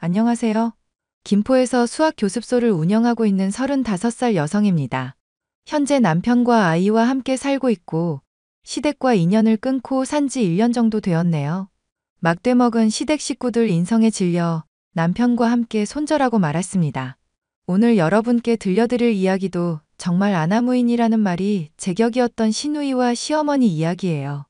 안녕하세요. 김포에서 수학 교습소를 운영하고 있는 35살 여성입니다. 현재 남편과 아이와 함께 살고 있고 시댁과 인연을 끊고 산지 1년 정도 되었네요. 막대 먹은 시댁 식구들 인성에 질려 남편과 함께 손절하고 말았습니다. 오늘 여러분께 들려드릴 이야기도 정말 아나무인이라는 말이 제격이었던 시누이와 시어머니 이야기예요.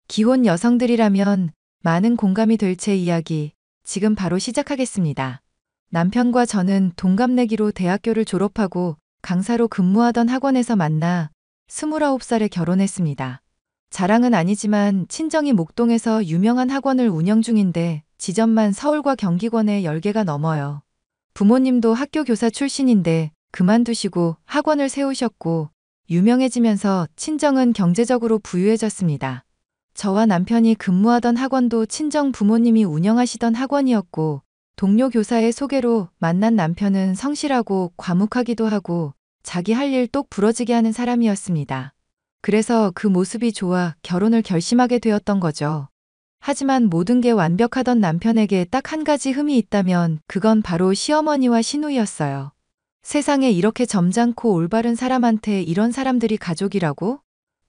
기혼 여성들이라면 많은 공감이 될 제 이야기 지금 바로 시작하겠습니다. 남편과 저는 동갑내기로 대학교를 졸업하고 강사로 근무하던 학원에서 만나 29살에 결혼했습니다. 자랑은 아니지만 친정이 목동에서 유명한 학원을 운영 중인데 지점만 서울과 경기권에 10개가 넘어요. 부모님도 학교 교사 출신인데 그만두시고 학원을 세우셨고 유명해지면서 친정은 경제적으로 부유해졌습니다. 저와 남편이 근무하던 학원도 친정 부모님이 운영하시던 학원이었고 동료 교사의 소개로 만난 남편은 성실하고 과묵하기도 하고 자기 할 일 똑 부러지게 하는 사람이었습니다. 그래서 그 모습이 좋아 결혼을 결심하게 되었던 거죠. 하지만 모든 게 완벽하던 남편에게 딱 한 가지 흠이 있다면 그건 바로 시어머니와 시누이였어요. 세상에 이렇게 점잖고 올바른 사람한테 이런 사람들이 가족이라고?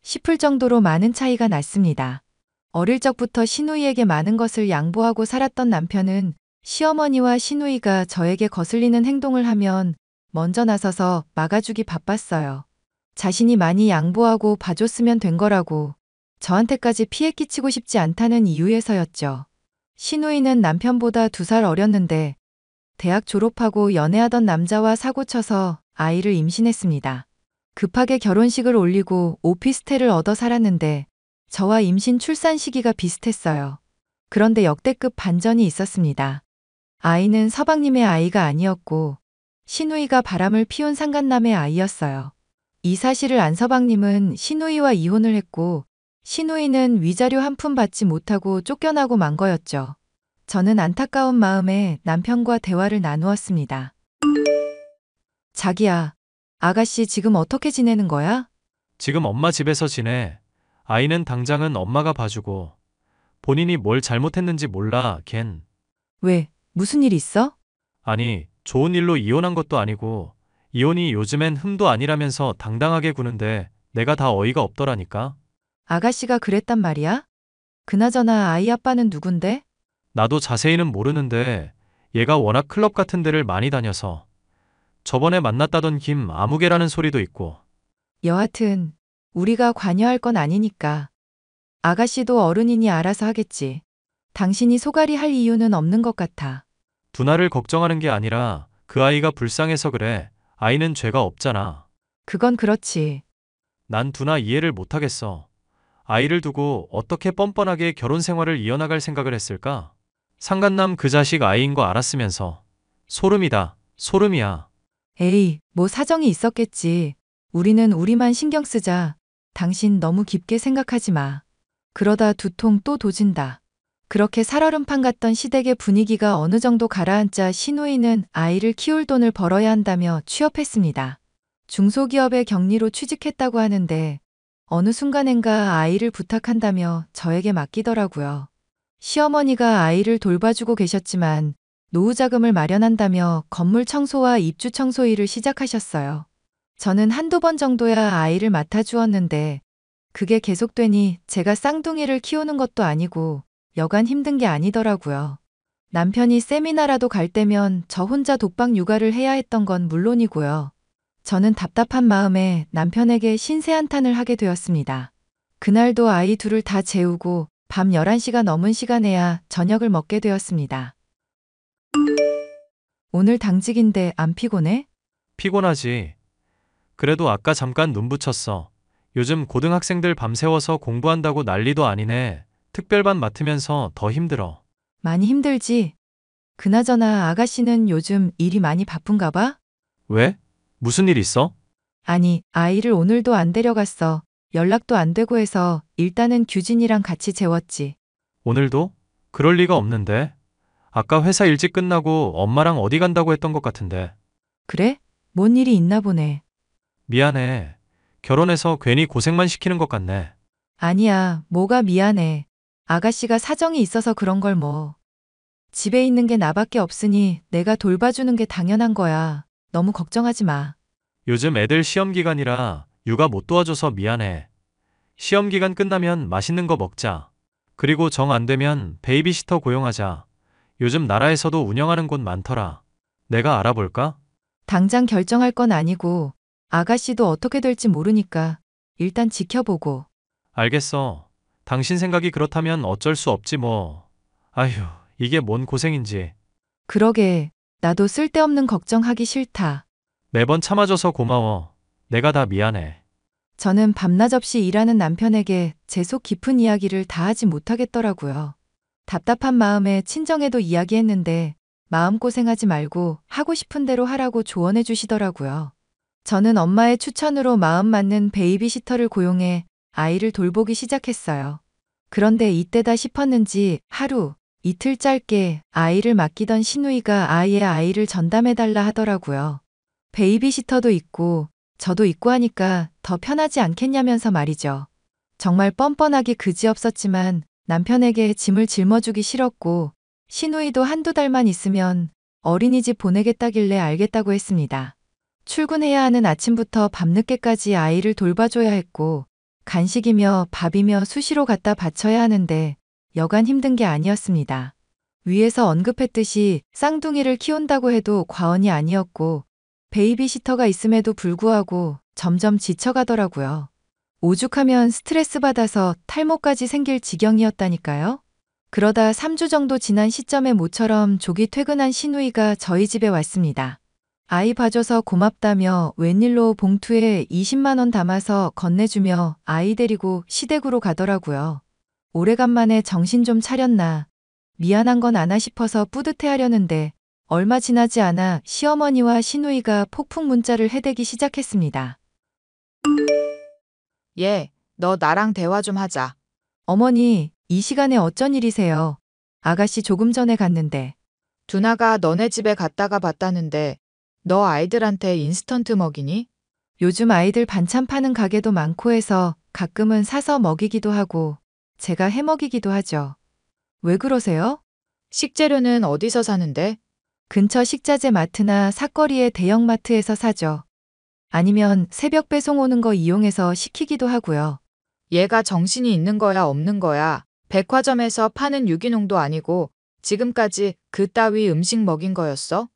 싶을 정도로 많은 차이가 났습니다. 어릴 적부터 시누이에게 많은 것을 양보하고 살았던 남편은 시어머니와 시누이가 저에게 거슬리는 행동을 하면 먼저 나서서 막아주기 바빴어요. 자신이 많이 양보하고 봐줬으면 된 거라고 저한테까지 피해 끼치고 싶지 않다는 이유에서였죠. 시누이는 남편보다 2살 어렸는데 대학 졸업하고 연애하던 남자와 사고쳐서 아이를 임신했습니다. 급하게 결혼식을 올리고 오피스텔을 얻어 살았는데 저와 임신 출산 시기가 비슷했어요. 그런데 역대급 반전이 있었습니다. 아이는 서방님의 아이가 아니었고 시누이가 바람을 피운 상간남의 아이였어요. 이 사실을 안 서방님은 시누이와 이혼을 했고 시누이는 위자료 한 푼 받지 못하고 쫓겨나고 만 거였죠. 저는 안타까운 마음에 남편과 대화를 나누었습니다. 자기야, 아가씨 지금 어떻게 지내는 거야? 지금 엄마 집에서 지내. 아이는 당장은 엄마가 봐주고. 본인이 뭘 잘못했는지 몰라, 걘. 왜, 무슨 일 있어? 아니, 좋은 일로 이혼한 것도 아니고, 이혼이 요즘엔 흠도 아니라면서 당당하게 구는데 내가 다 어이가 없더라니까. 아가씨가 그랬단 말이야? 그나저나 아이 아빠는 누군데? 나도 자세히는 모르는데 얘가 워낙 클럽 같은 데를 많이 다녀서 저번에 만났다던 김 아무개라는 소리도 있고. 여하튼 우리가 관여할 건 아니니까. 아가씨도 어른이니 알아서 하겠지. 당신이 소갈이 할 이유는 없는 것 같아. 두나를 걱정하는 게 아니라 그 아이가 불쌍해서 그래. 아이는 죄가 없잖아. 그건 그렇지. 난 두나 이해를 못하겠어. 아이를 두고 어떻게 뻔뻔하게 결혼 생활을 이어나갈 생각을 했을까? 상간남 그 자식 아이인 거 알았으면서. 소름이다. 소름이야. 에이, 뭐 사정이 있었겠지. 우리는 우리만 신경 쓰자. 당신 너무 깊게 생각하지 마. 그러다 두통 또 도진다. 그렇게 살얼음판 같던 시댁의 분위기가 어느 정도 가라앉자 시누이는 아이를 키울 돈을 벌어야 한다며 취업했습니다. 중소기업의 격리로 취직했다고 하는데 어느 순간엔가 아이를 부탁한다며 저에게 맡기더라고요. 시어머니가 아이를 돌봐주고 계셨지만 노후 자금을 마련한다며 건물 청소와 입주 청소 일을 시작하셨어요. 저는 한두 번 정도야 아이를 맡아주었는데 그게 계속되니 제가 쌍둥이를 키우는 것도 아니고 여간 힘든 게 아니더라고요. 남편이 세미나라도 갈 때면 저 혼자 독박 육아를 해야 했던 건 물론이고요. 저는 답답한 마음에 남편에게 신세한탄을 하게 되었습니다. 그날도 아이 둘을 다 재우고 밤 11시가 넘은 시간에야 저녁을 먹게 되었습니다. 오늘 당직인데 안 피곤해? 피곤하지. 그래도 아까 잠깐 눈 붙였어. 요즘 고등학생들 밤새워서 공부한다고 난리도 아니네. 특별반 맡으면서 더 힘들어. 많이 힘들지? 그나저나 아가씨는 요즘 일이 많이 바쁜가 봐? 왜? 무슨 일 있어? 아니, 아이를 오늘도 안 데려갔어. 연락도 안 되고 해서 일단은 규진이랑 같이 재웠지. 오늘도? 그럴 리가 없는데. 아까 회사 일찍 끝나고 엄마랑 어디 간다고 했던 것 같은데. 그래? 뭔 일이 있나 보네. 미안해. 결혼해서 괜히 고생만 시키는 것 같네. 아니야, 뭐가 미안해. 아가씨가 사정이 있어서 그런 걸 뭐. 집에 있는 게 나밖에 없으니 내가 돌봐주는 게 당연한 거야. 너무 걱정하지 마. 요즘 애들 시험 기간이라 육아 못 도와줘서 미안해. 시험 기간 끝나면 맛있는 거 먹자. 그리고 정 안 되면 베이비시터 고용하자. 요즘 나라에서도 운영하는 곳 많더라. 내가 알아볼까? 당장 결정할 건 아니고 아가씨도 어떻게 될지 모르니까 일단 지켜보고. 알겠어. 당신 생각이 그렇다면 어쩔 수 없지 뭐. 아휴, 이게 뭔 고생인지. 그러게, 나도 쓸데없는 걱정하기 싫다. 매번 참아줘서 고마워. 내가 다 미안해. 저는 밤낮 없이 일하는 남편에게 제 속 깊은 이야기를 다 하지 못하겠더라고요. 답답한 마음에 친정에도 이야기했는데 마음고생하지 말고 하고 싶은 대로 하라고 조언해 주시더라고요. 저는 엄마의 추천으로 마음 맞는 베이비시터를 고용해 아이를 돌보기 시작했어요. 그런데 이때다 싶었는지 하루, 이틀 짧게 아이를 맡기던 시누이가 아예 아이를 전담해달라 하더라고요. 베이비시터도 있고 저도 있고 하니까 더 편하지 않겠냐면서 말이죠. 정말 뻔뻔하기 그지없었지만 남편에게 짐을 짊어주기 싫었고 시누이도 한두 달만 있으면 어린이집 보내겠다길래 알겠다고 했습니다. 출근해야 하는 아침부터 밤늦게까지 아이를 돌봐줘야 했고 간식이며 밥이며 수시로 갖다 바쳐야 하는데 여간 힘든 게 아니었습니다. 위에서 언급했듯이 쌍둥이를 키운다고 해도 과언이 아니었고 베이비시터가 있음에도 불구하고 점점 지쳐가더라고요. 오죽하면 스트레스 받아서 탈모까지 생길 지경이었다니까요. 그러다 3주 정도 지난 시점에 모처럼 조기 퇴근한 시누이가 저희 집에 왔습니다. 아이 봐줘서 고맙다며 웬일로 봉투에 20만 원 담아서 건네주며 아이 데리고 시댁으로 가더라고요. 오래간만에 정신 좀 차렸나. 미안한 건 아나 싶어서 뿌듯해하려는데 얼마 지나지 않아 시어머니와 시누이가 폭풍 문자를 해대기 시작했습니다. 얘, 너 나랑 대화 좀 하자. 어머니, 이 시간에 어쩐 일이세요? 아가씨 조금 전에 갔는데. 두나가 너네 집에 갔다가 봤다는데 너 아이들한테 인스턴트 먹이니? 요즘 아이들 반찬 파는 가게도 많고 해서 가끔은 사서 먹이기도 하고 제가 해 먹이기도 하죠. 왜 그러세요? 식재료는 어디서 사는데? 근처 식자재 마트나 사거리의 대형마트에서 사죠. 아니면 새벽 배송 오는 거 이용해서 시키기도 하고요. 얘가 정신이 있는 거야 없는 거야? 백화점에서 파는 유기농도 아니고 지금까지 그따위 음식 먹인 거였어?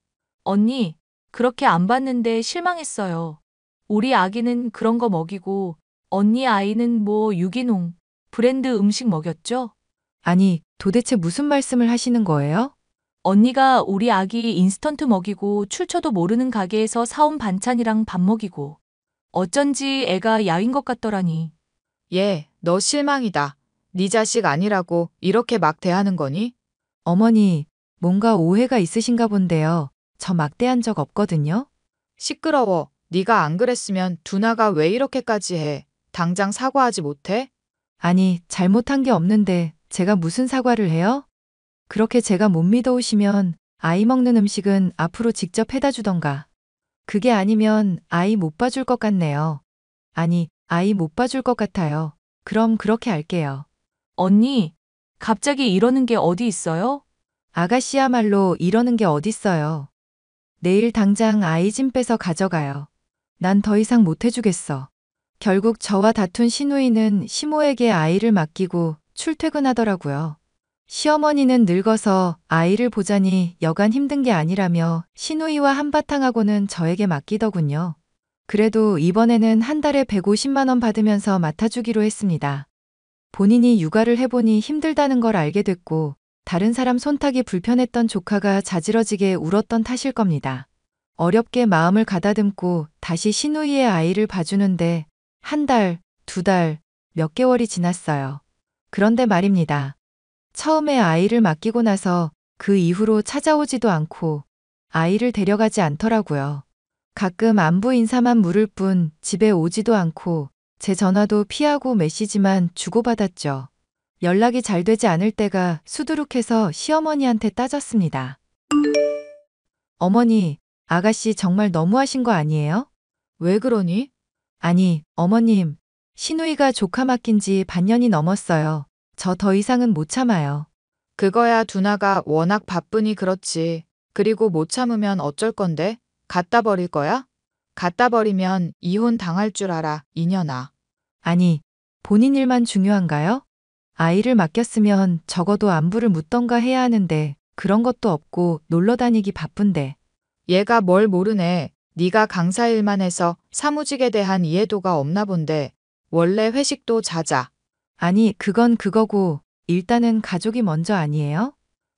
언니, 그렇게 안 봤는데 실망했어요. 우리 아기는 그런 거 먹이고 언니 아이는 뭐 유기농, 브랜드 음식 먹였죠? 아니, 도대체 무슨 말씀을 하시는 거예요? 언니가 우리 아기 인스턴트 먹이고 출처도 모르는 가게에서 사온 반찬이랑 밥 먹이고 어쩐지 애가 야윈 것 같더라니. 얘, 너 실망이다. 네 자식 아니라고 이렇게 막 대하는 거니? 어머니, 뭔가 오해가 있으신가 본데요. 저 막대한 적 없거든요. 시끄러워. 네가 안 그랬으면 두나가 왜 이렇게까지 해? 당장 사과하지 못해? 아니, 잘못한 게 없는데 제가 무슨 사과를 해요? 그렇게 제가 못 믿어오시면 아이 먹는 음식은 앞으로 직접 해다 주던가. 그게 아니면 아이 못 봐줄 것 같네요. 아니, 아이 못 봐줄 것 같아요. 그럼 그렇게 할게요. 언니, 갑자기 이러는 게 어디 있어요? 아가씨야말로 이러는 게 어딨어요. 내일 당장 아이 짐 빼서 가져가요. 난 더 이상 못 해주겠어. 결국 저와 다툰 시누이는 시모에게 아이를 맡기고 출퇴근하더라고요. 시어머니는 늙어서 아이를 보자니 여간 힘든 게 아니라며 시누이와 한바탕하고는 저에게 맡기더군요. 그래도 이번에는 한 달에 150만 원 받으면서 맡아주기로 했습니다. 본인이 육아를 해보니 힘들다는 걸 알게 됐고 다른 사람 손탁이 불편했던 조카가 자지러지게 울었던 탓일 겁니다. 어렵게 마음을 가다듬고 다시 시누이의 아이를 봐주는데 한 달, 두 달, 몇 개월이 지났어요. 그런데 말입니다. 처음에 아이를 맡기고 나서 그 이후로 찾아오지도 않고 아이를 데려가지 않더라고요. 가끔 안부 인사만 물을 뿐 집에 오지도 않고 제 전화도 피하고 메시지만 주고받았죠. 연락이 잘 되지 않을 때가 수두룩해서 시어머니한테 따졌습니다. 어머니, 아가씨 정말 너무하신 거 아니에요? 왜 그러니? 아니, 어머님, 시누이가 조카 맡긴 지 반년이 넘었어요. 저 더 이상은 못 참아요. 그거야 두나가 워낙 바쁘니 그렇지. 그리고 못 참으면 어쩔 건데? 갖다 버릴 거야? 갖다 버리면 이혼 당할 줄 알아, 이년아. 아니, 본인 일만 중요한가요? 아이를 맡겼으면 적어도 안부를 묻던가 해야 하는데 그런 것도 없고 놀러 다니기 바쁜데. 얘가 뭘 모르네. 네가 강사 일만 해서 사무직에 대한 이해도가 없나 본데. 원래 회식도 자자. 아니, 그건 그거고 일단은 가족이 먼저 아니에요?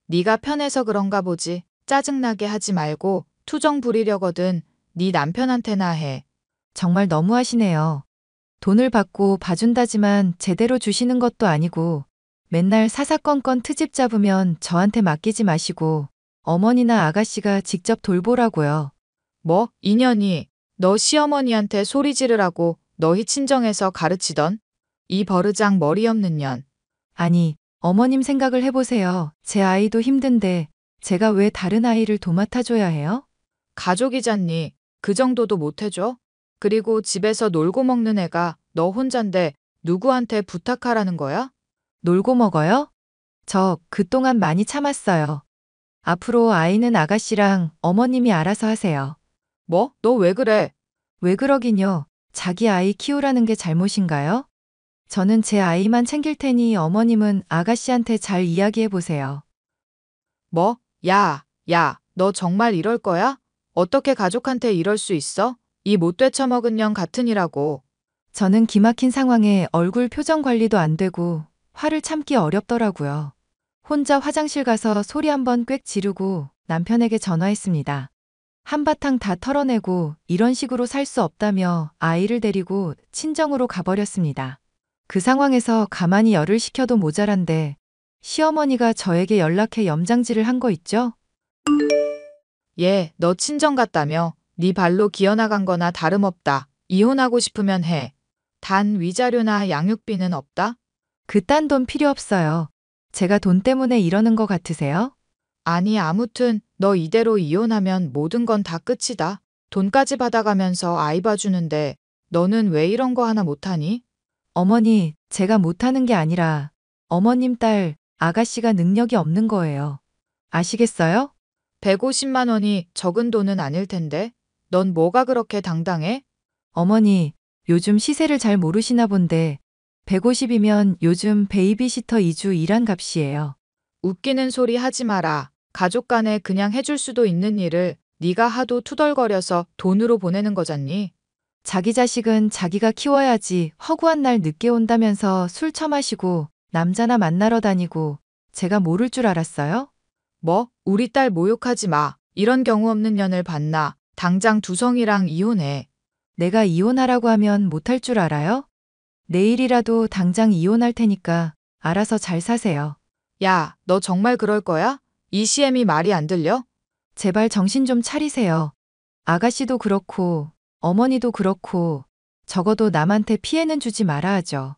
네가 편해서 그런가 보지. 짜증나게 하지 말고 투정 부리려거든 네 남편한테나 해. 정말 너무하시네요. 돈을 받고 봐준다지만 제대로 주시는 것도 아니고 맨날 사사건건 트집 잡으면 저한테 맡기지 마시고 어머니나 아가씨가 직접 돌보라고요. 뭐? 인연이 너 시어머니한테 소리 지르라고 너희 친정에서 가르치던? 이 버르장 머리 없는 년. 아니, 어머님 생각을 해보세요. 제 아이도 힘든데 제가 왜 다른 아이를 도맡아줘야 해요? 가족이잖니. 그 정도도 못 해줘? 그리고 집에서 놀고 먹는 애가 너 혼잔데 누구한테 부탁하라는 거야? 놀고 먹어요? 저 그동안 많이 참았어요. 앞으로 아이는 아가씨랑 어머님이 알아서 하세요. 뭐? 너 왜 그래? 왜 그러긴요. 자기 아이 키우라는 게 잘못인가요? 저는 제 아이만 챙길 테니 어머님은 아가씨한테 잘 이야기해 보세요. 뭐? 야, 너 정말 이럴 거야? 어떻게 가족한테 이럴 수 있어? 이 못 되쳐먹은 년 같으니라고. 저는 기막힌 상황에 얼굴 표정 관리도 안 되고 화를 참기 어렵더라고요. 혼자 화장실 가서 소리 한번 꽥 지르고 남편에게 전화했습니다. 한바탕 다 털어내고 이런 식으로 살 수 없다며 아이를 데리고 친정으로 가버렸습니다. 그 상황에서 가만히 열을 식혀도 모자란데 시어머니가 저에게 연락해 염장질을 한 거 있죠? 얘, 너 친정 갔다며? 네 발로 기어나간 거나 다름없다. 이혼하고 싶으면 해. 단 위자료나 양육비는 없다? 그딴 돈 필요 없어요. 제가 돈 때문에 이러는 거 같으세요? 아니, 아무튼 너 이대로 이혼하면 모든 건 다 끝이다. 돈까지 받아가면서 아이 봐주는데 너는 왜 이런 거 하나 못하니? 어머니, 제가 못하는 게 아니라 어머님 딸 아가씨가 능력이 없는 거예요. 아시겠어요? 150만 원이 적은 돈은 아닐 텐데. 넌 뭐가 그렇게 당당해? 어머니, 요즘 시세를 잘 모르시나 본데 150이면 요즘 베이비시터 2주 일한 값이에요. 웃기는 소리 하지 마라. 가족 간에 그냥 해줄 수도 있는 일을 네가 하도 투덜거려서 돈으로 보내는 거잖니. 자기 자식은 자기가 키워야지 허구한 날 늦게 온다면서 술 처마시고 남자나 만나러 다니고 제가 모를 줄 알았어요? 뭐? 우리 딸 모욕하지 마. 이런 경우 없는 년을 봤나. 당장 두성이랑 이혼해. 내가 이혼하라고 하면 못할 줄 알아요? 내일이라도 당장 이혼할 테니까 알아서 잘 사세요. 야, 너 정말 그럴 거야? 이 CM이 말이 안 들려? 제발 정신 좀 차리세요. 아가씨도 그렇고 어머니도 그렇고 적어도 남한테 피해는 주지 말아 하죠.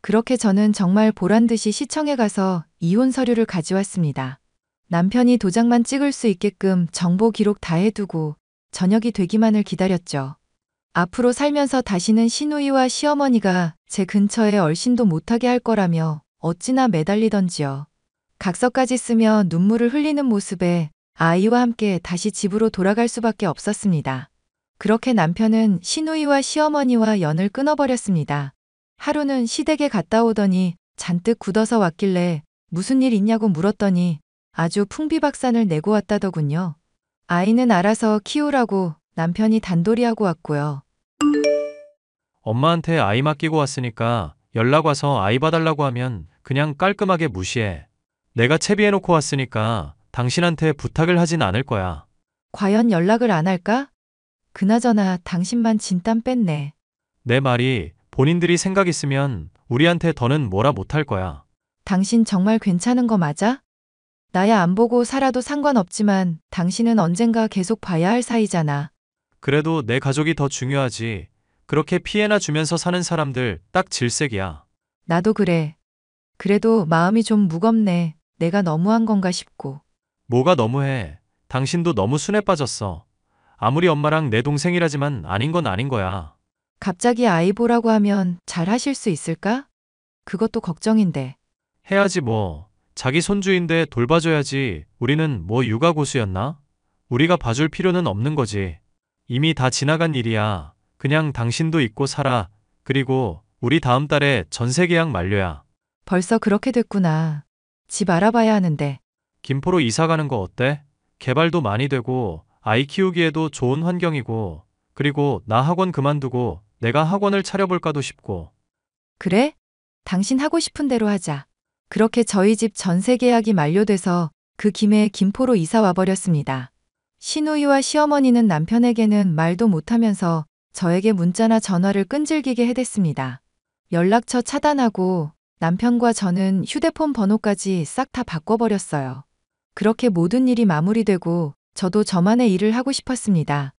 그렇게 저는 정말 보란 듯이 시청에 가서 이혼 서류를 가져왔습니다. 남편이 도장만 찍을 수 있게끔 정보 기록 다 해두고 저녁이 되기만을 기다렸죠. 앞으로 살면서 다시는 시누이와 시어머니가 제 근처에 얼씬도 못하게 할 거라며 어찌나 매달리던지요. 각서까지 쓰며 눈물을 흘리는 모습에 아이와 함께 다시 집으로 돌아갈 수밖에 없었습니다. 그렇게 남편은 시누이와 시어머니와 연을 끊어버렸습니다. 하루는 시댁에 갔다 오더니 잔뜩 굳어서 왔길래 무슨 일 있냐고 물었더니 아주 풍비박산을 내고 왔다더군요. 아이는 알아서 키우라고 남편이 단도리하고 왔고요. 엄마한테 아이 맡기고 왔으니까 연락 와서 아이 봐달라고 하면 그냥 깔끔하게 무시해. 내가 채비해놓고 왔으니까 당신한테 부탁을 하진 않을 거야. 과연 연락을 안 할까? 그나저나 당신만 진땀 뺐네. 내 말이 본인들이 생각 있으면 우리한테 더는 뭐라 못할 거야. 당신 정말 괜찮은 거 맞아? 나야 안 보고 살아도 상관없지만 당신은 언젠가 계속 봐야 할 사이잖아. 그래도 내 가족이 더 중요하지. 그렇게 피해나 주면서 사는 사람들 딱 질색이야. 나도 그래. 그래도 마음이 좀 무겁네. 내가 너무한 건가 싶고. 뭐가 너무해. 당신도 너무 순해 빠졌어. 아무리 엄마랑 내 동생이라지만 아닌 건 아닌 거야. 갑자기 아이 보라고 하면 잘 하실 수 있을까? 그것도 걱정인데. 해야지 뭐. 자기 손주인데 돌봐줘야지. 우리는 뭐 육아 고수였나? 우리가 봐줄 필요는 없는 거지. 이미 다 지나간 일이야. 그냥 당신도 잊고 살아. 그리고 우리 다음 달에 전세 계약 만료야. 벌써 그렇게 됐구나. 집 알아봐야 하는데. 김포로 이사 가는 거 어때? 개발도 많이 되고 아이 키우기에도 좋은 환경이고, 그리고 나 학원 그만두고 내가 학원을 차려볼까도 싶고. 그래? 당신 하고 싶은 대로 하자. 그렇게 저희 집 전세 계약이 만료돼서 그 김에 김포로 이사 와버렸습니다. 시누이와 시어머니는 남편에게는 말도 못하면서 저에게 문자나 전화를 끈질기게 해댔습니다. 연락처 차단하고 남편과 저는 휴대폰 번호까지 싹 다 바꿔버렸어요. 그렇게 모든 일이 마무리되고 저도 저만의 일을 하고 싶었습니다.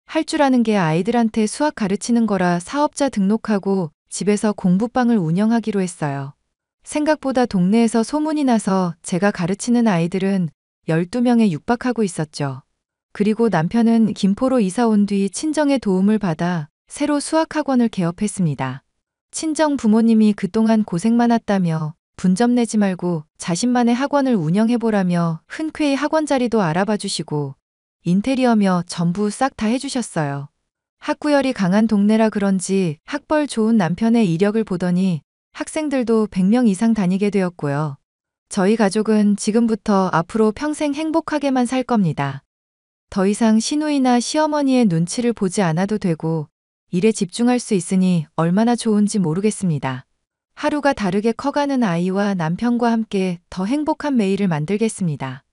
할 줄 아는 게 아이들한테 수학 가르치는 거라 사업자 등록하고 집에서 공부방을 운영하기로 했어요. 생각보다 동네에서 소문이 나서 제가 가르치는 아이들은 12명에 육박하고 있었죠. 그리고 남편은 김포로 이사 온 뒤 친정의 도움을 받아 새로 수학학원을 개업했습니다. 친정 부모님이 그동안 고생 많았다며 분점 내지 말고 자신만의 학원을 운영해보라며 흔쾌히 학원 자리도 알아봐 주시고 인테리어며 전부 싹 다 해주셨어요. 학구열이 강한 동네라 그런지 학벌 좋은 남편의 이력을 보더니 학생들도 100명 이상 다니게 되었고요. 저희 가족은 지금부터 앞으로 평생 행복하게만 살 겁니다. 더 이상 시누이나 시어머니의 눈치를 보지 않아도 되고 일에 집중할 수 있으니 얼마나 좋은지 모르겠습니다. 하루가 다르게 커가는 아이와 남편과 함께 더 행복한 매일을 만들겠습니다.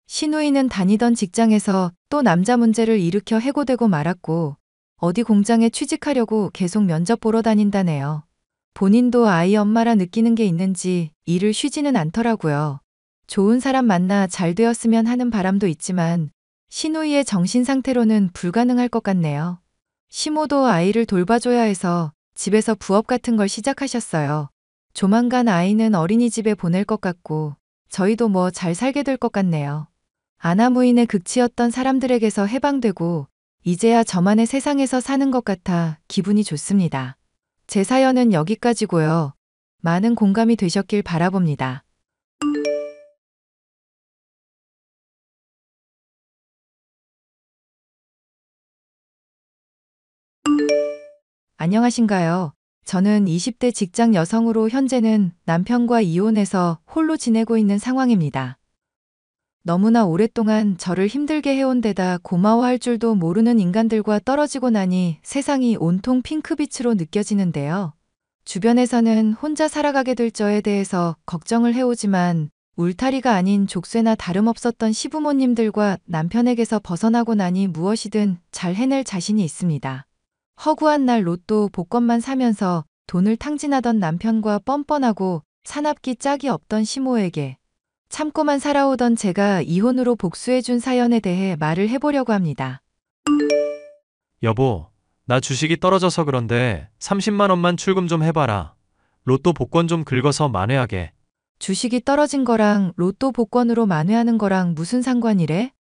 시누이는 다니던 직장에서 또 남자 문제를 일으켜 해고되고 말았고 어디 공장에 취직하려고 계속 면접 보러 다닌다네요. 본인도 아이 엄마라 느끼는 게 있는지 일을 쉬지는 않더라고요. 좋은 사람 만나 잘 되었으면 하는 바람도 있지만 시누이의 정신 상태로는 불가능할 것 같네요. 시모도 아이를 돌봐줘야 해서 집에서 부업 같은 걸 시작하셨어요. 조만간 아이는 어린이집에 보낼 것 같고 저희도 뭐 잘 살게 될 것 같네요. 아나무인의 극치였던 사람들에게서 해방되고 이제야 저만의 세상에서 사는 것 같아 기분이 좋습니다. 제 사연은 여기까지고요. 많은 공감이 되셨길 바라봅니다. 안녕하신가요? 저는 20대 직장 여성으로 현재는 남편과 이혼해서 홀로 지내고 있는 상황입니다. 너무나 오랫동안 저를 힘들게 해온 데다 고마워할 줄도 모르는 인간들과 떨어지고 나니 세상이 온통 핑크빛으로 느껴지는데요. 주변에서는 혼자 살아가게 될 저에 대해서 걱정을 해오지만 울타리가 아닌 족쇄나 다름없었던 시부모님들과 남편에게서 벗어나고 나니 무엇이든 잘 해낼 자신이 있습니다. 허구한 날 로또 복권만 사면서 돈을 탕진하던 남편과 뻔뻔하고 사납기 짝이 없던 시모에게 참고만 살아오던 제가 이혼으로 복수해준 사연에 대해 말을 해보려고 합니다. 여보, 나 주식이 떨어져서 그런데 30만 원만 출금 좀 해봐라. 로또 복권 좀 긁어서 만회하게. 주식이 떨어진 거랑 로또 복권으로 만회하는 거랑 무슨 상관이래?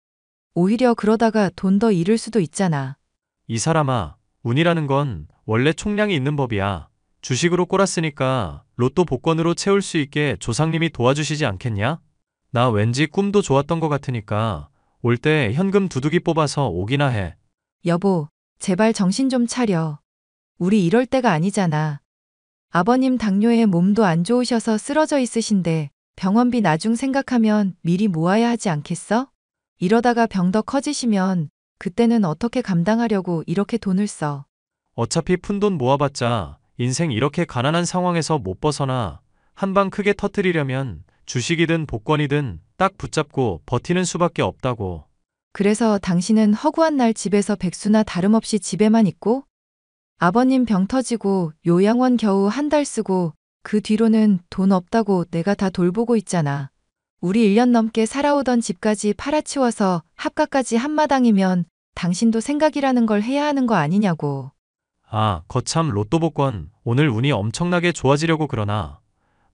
오히려 그러다가 돈 더 잃을 수도 있잖아. 이 사람아, 운이라는 건 원래 총량이 있는 법이야. 주식으로 꼬랐으니까 로또 복권으로 채울 수 있게 조상님이 도와주시지 않겠냐? 나 왠지 꿈도 좋았던 것 같으니까 올 때 현금 두둑이 뽑아서 오기나 해. 여보, 제발 정신 좀 차려. 우리 이럴 때가 아니잖아. 아버님 당뇨에 몸도 안 좋으셔서 쓰러져 있으신데 병원비 나중 생각하면 미리 모아야 하지 않겠어? 이러다가 병 더 커지시면 그때는 어떻게 감당하려고 이렇게 돈을 써. 어차피 푼돈 모아봤자 인생 이렇게 가난한 상황에서 못 벗어나. 한 방 크게 터뜨리려면 주식이든 복권이든 딱 붙잡고 버티는 수밖에 없다고. 그래서 당신은 허구한 날 집에서 백수나 다름없이 집에만 있고? 아버님 병 터지고 요양원 겨우 한 달 쓰고 그 뒤로는 돈 없다고 내가 다 돌보고 있잖아. 우리 1년 넘게 살아오던 집까지 팔아치워서 합가까지 한마당이면 당신도 생각이라는 걸 해야 하는 거 아니냐고. 아, 거참 로또 복권 오늘 운이 엄청나게 좋아지려고 그러나.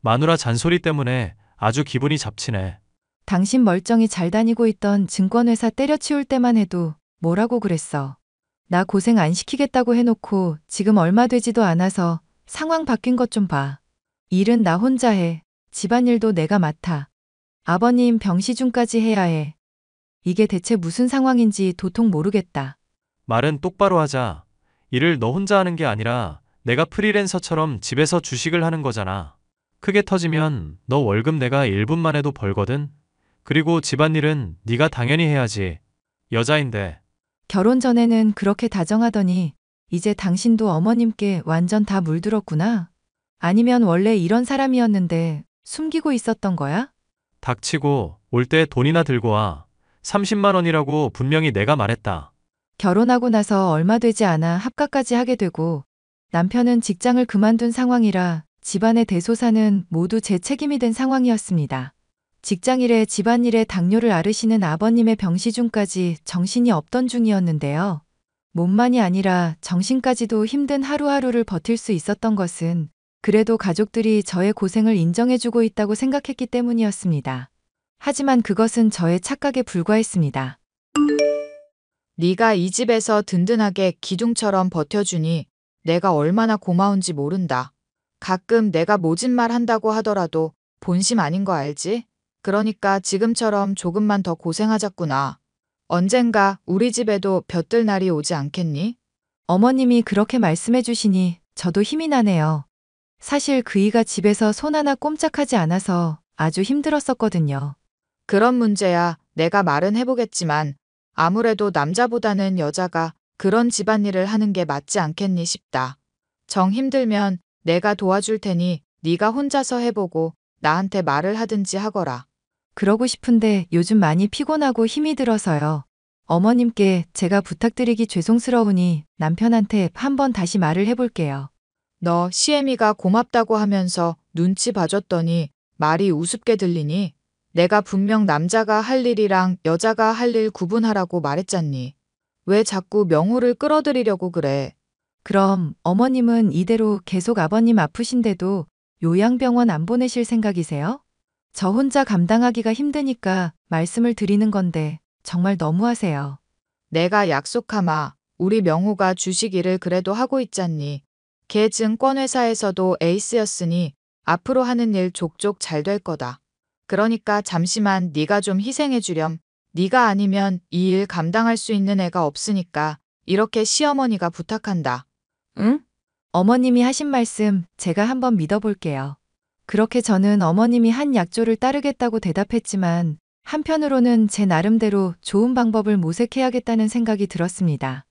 마누라 잔소리 때문에 아주 기분이 잡치네. 당신 멀쩡히 잘 다니고 있던 증권회사 때려치울 때만 해도 뭐라고 그랬어. 나 고생 안 시키겠다고 해놓고 지금 얼마 되지도 않아서 상황 바뀐 것 좀 봐. 일은 나 혼자 해. 집안일도 내가 맡아. 아버님 병시중까지 해야 해. 이게 대체 무슨 상황인지 도통 모르겠다. 말은 똑바로 하자. 일을 너 혼자 하는 게 아니라 내가 프리랜서처럼 집에서 주식을 하는 거잖아. 크게 터지면 너 월급 내가 1분만 해도 벌거든. 그리고 집안일은 네가 당연히 해야지. 여자인데. 결혼 전에는 그렇게 다정하더니 이제 당신도 어머님께 완전 다 물들었구나. 아니면 원래 이런 사람이었는데 숨기고 있었던 거야? 닥치고 올 때 돈이나 들고 와. 30만 원이라고 분명히 내가 말했다. 결혼하고 나서 얼마 되지 않아 합가까지 하게 되고 남편은 직장을 그만둔 상황이라 집안의 대소사는 모두 제 책임이 된 상황이었습니다. 직장일에 집안일에 당뇨를 앓으시는 아버님의 병시중까지 정신이 없던 중이었는데요. 몸만이 아니라 정신까지도 힘든 하루하루를 버틸 수 있었던 것은 그래도 가족들이 저의 고생을 인정해주고 있다고 생각했기 때문이었습니다. 하지만 그것은 저의 착각에 불과했습니다. 네가 이 집에서 든든하게 기둥처럼 버텨주니 내가 얼마나 고마운지 모른다. 가끔 내가 모진 말 한다고 하더라도 본심 아닌 거 알지? 그러니까 지금처럼 조금만 더 고생하자꾸나. 언젠가 우리 집에도 볕들 날이 오지 않겠니? 어머님이 그렇게 말씀해 주시니 저도 힘이 나네요. 사실 그이가 집에서 손 하나 꼼짝하지 않아서 아주 힘들었었거든요. 그런 문제야 내가 말은 해보겠지만 아무래도 남자보다는 여자가 그런 집안일을 하는 게 맞지 않겠니 싶다. 정 힘들면 내가 도와줄 테니 네가 혼자서 해보고 나한테 말을 하든지 하거라. 그러고 싶은데 요즘 많이 피곤하고 힘이 들어서요. 어머님께 제가 부탁드리기 죄송스러우니 남편한테 한번 다시 말을 해볼게요. 너 시애미가 고맙다고 하면서 눈치 봐줬더니 말이 우습게 들리니? 내가 분명 남자가 할 일이랑 여자가 할 일 구분하라고 말했잖니. 왜 자꾸 명호를 끌어들이려고 그래? 그럼 어머님은 이대로 계속 아버님 아프신데도 요양병원 안 보내실 생각이세요? 저 혼자 감당하기가 힘드니까 말씀을 드리는 건데 정말 너무하세요. 내가 약속하마. 우리 명호가 주식 일을 그래도 하고 있잖니. 걔 증권회사에서도 에이스였으니 앞으로 하는 일 족족 잘 될 거다. 그러니까 잠시만 네가 좀 희생해 주렴. 네가 아니면 이 일 감당할 수 있는 애가 없으니까 이렇게 시어머니가 부탁한다. 응? 어머님이 하신 말씀 제가 한번 믿어볼게요. 그렇게 저는 어머님이 한 약조를 따르겠다고 대답했지만 한편으로는 제 나름대로 좋은 방법을 모색해야겠다는 생각이 들었습니다.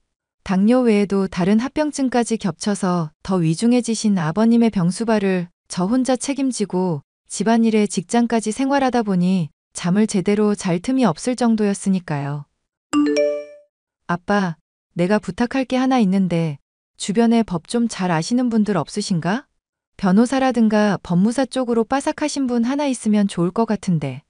당뇨 외에도 다른 합병증까지 겹쳐서 더 위중해지신 아버님의 병수발을 저 혼자 책임지고 집안일에 직장까지 생활하다 보니 잠을 제대로 잘 틈이 없을 정도였으니까요. 아빠, 내가 부탁할 게 하나 있는데 주변에 법 좀 잘 아시는 분들 없으신가? 변호사라든가 법무사 쪽으로 빠삭하신 분 하나 있으면 좋을 것 같은데.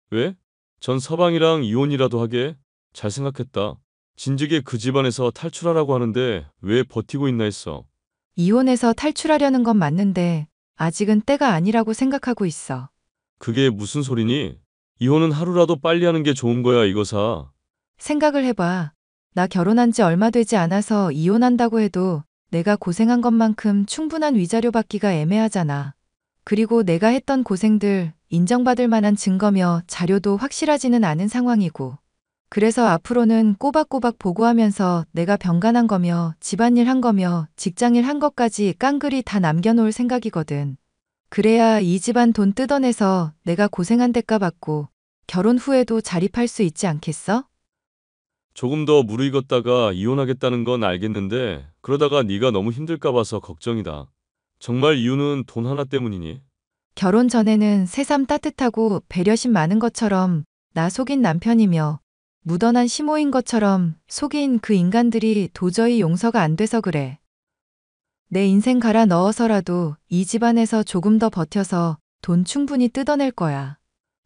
왜? 전 서방이랑 이혼이라도 하게? 잘 생각했다. 진즉에 그 집안에서 탈출하라고 하는데 왜 버티고 있나 했어. 이혼해서 탈출하려는 건 맞는데 아직은 때가 아니라고 생각하고 있어. 그게 무슨 소리니? 이혼은 하루라도 빨리 하는 게 좋은 거야, 이거사. 생각을 해봐. 나 결혼한 지 얼마 되지 않아서 이혼한다고 해도 내가 고생한 것만큼 충분한 위자료 받기가 애매하잖아. 그리고 내가 했던 고생들 인정받을 만한 증거며 자료도 확실하지는 않은 상황이고. 그래서 앞으로는 꼬박꼬박 보고하면서 내가 병간한 거며 집안일 한 거며 직장일 한 것까지 깡그리 다 남겨놓을 생각이거든. 그래야 이 집안 돈 뜯어내서 내가 고생한 대가 받고 결혼 후에도 자립할 수 있지 않겠어? 조금 더 무르익었다가 이혼하겠다는 건 알겠는데 그러다가 네가 너무 힘들까 봐서 걱정이다. 정말 이유는 돈 하나 때문이니? 결혼 전에는 새삼 따뜻하고 배려심 많은 것처럼 나 속인 남편이며 무던한 시모인 것처럼 속인 그 인간들이 도저히 용서가 안 돼서 그래. 내 인생 갈아 넣어서라도 이 집안에서 조금 더 버텨서 돈 충분히 뜯어낼 거야.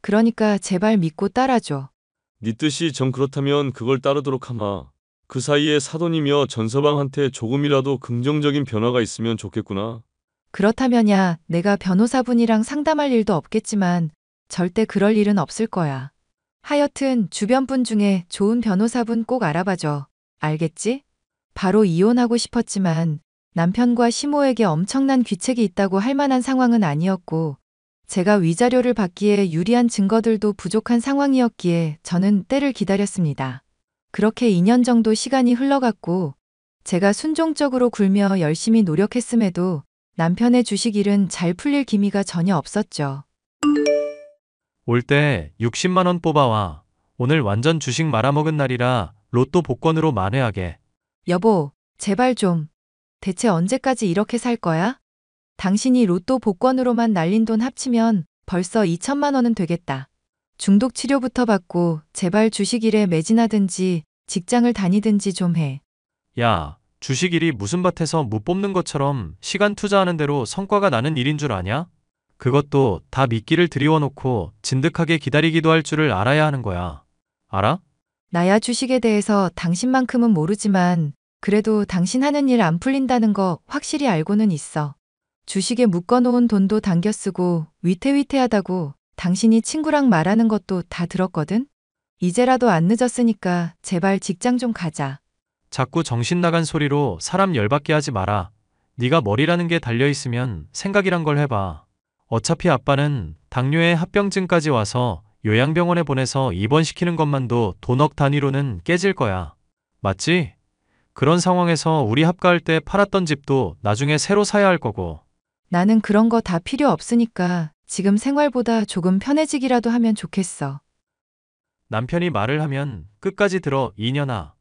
그러니까 제발 믿고 따라줘. 네 뜻이 정 그렇다면 그걸 따르도록 하마. 그 사이에 사돈이며 전서방한테 조금이라도 긍정적인 변화가 있으면 좋겠구나. 그렇다면야 내가 변호사분이랑 상담할 일도 없겠지만 절대 그럴 일은 없을 거야. 하여튼 주변 분 중에 좋은 변호사분 꼭 알아봐줘. 알겠지? 바로 이혼하고 싶었지만 남편과 시모에게 엄청난 귀책이 있다고 할 만한 상황은 아니었고 제가 위자료를 받기에 유리한 증거들도 부족한 상황이었기에 저는 때를 기다렸습니다. 그렇게 2년 정도 시간이 흘러갔고 제가 순종적으로 굴며 열심히 노력했음에도 남편의 주식 일은 잘 풀릴 기미가 전혀 없었죠. 올 때 60만 원 뽑아와. 오늘 완전 주식 말아먹은 날이라 로또 복권으로 만회하게. 여보, 제발 좀. 대체 언제까지 이렇게 살 거야? 당신이 로또 복권으로만 날린 돈 합치면 벌써 2천만 원은 되겠다. 중독 치료부터 받고 제발 주식 일에 매진하든지 직장을 다니든지 좀 해. 야, 주식 일이 무슨 밭에서 무 뽑는 것처럼 시간 투자하는 대로 성과가 나는 일인 줄 아냐? 그것도 다 미끼를 들이워놓고 진득하게 기다리기도 할 줄을 알아야 하는 거야. 알아? 나야 주식에 대해서 당신만큼은 모르지만 그래도 당신 하는 일 안 풀린다는 거 확실히 알고는 있어. 주식에 묶어놓은 돈도 당겨 쓰고 위태위태하다고 당신이 친구랑 말하는 것도 다 들었거든? 이제라도 안 늦었으니까 제발 직장 좀 가자. 자꾸 정신 나간 소리로 사람 열받게 하지 마라. 네가 머리라는 게 달려있으면 생각이란 걸 해봐. 어차피 아빠는 당뇨에 합병증까지 와서 요양병원에 보내서 입원시키는 것만도 돈억 단위로는 깨질 거야. 맞지? 그런 상황에서 우리 합가할 때 팔았던 집도 나중에 새로 사야 할 거고. 나는 그런 거 다 필요 없으니까 지금 생활보다 조금 편해지기라도 하면 좋겠어. 남편이 말을 하면 끝까지 들어 이년아.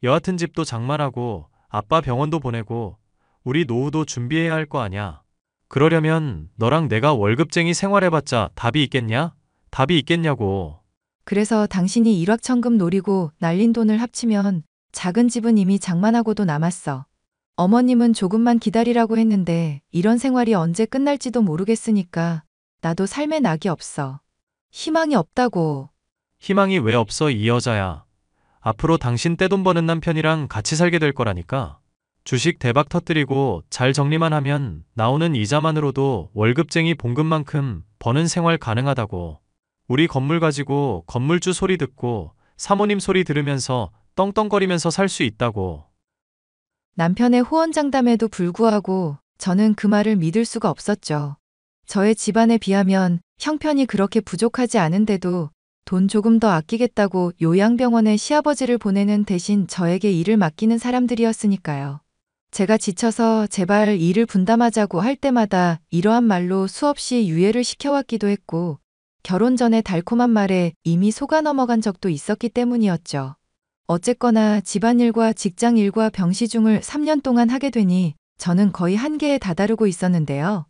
여하튼 집도 장만하고 아빠 병원도 보내고 우리 노후도 준비해야 할 거 아냐. 그러려면 너랑 내가 월급쟁이 생활해봤자 답이 있겠냐? 답이 있겠냐고. 그래서 당신이 일확천금 노리고 날린 돈을 합치면 작은 집은 이미 장만하고도 남았어. 어머님은 조금만 기다리라고 했는데 이런 생활이 언제 끝날지도 모르겠으니까 나도 삶에 낙이 없어. 희망이 없다고. 희망이 왜 없어 이 여자야. 앞으로 당신 떼돈 버는 남편이랑 같이 살게 될 거라니까. 주식 대박 터뜨리고 잘 정리만 하면 나오는 이자만으로도 월급쟁이 봉급만큼 버는 생활 가능하다고. 우리 건물 가지고 건물주 소리 듣고 사모님 소리 들으면서 떵떵거리면서 살 수 있다고. 남편의 호언장담에도 불구하고 저는 그 말을 믿을 수가 없었죠. 저의 집안에 비하면 형편이 그렇게 부족하지 않은데도 돈 조금 더 아끼겠다고 요양병원에 시아버지를 보내는 대신 저에게 일을 맡기는 사람들이었으니까요. 제가 지쳐서 제발 일을 분담하자고 할 때마다 이러한 말로 수없이 유예를 시켜왔기도 했고 결혼 전에 달콤한 말에 이미 속아 넘어간 적도 있었기 때문이었죠. 어쨌거나 집안일과 직장일과 병시중을 3년 동안 하게 되니 저는 거의 한계에 다다르고 있었는데요.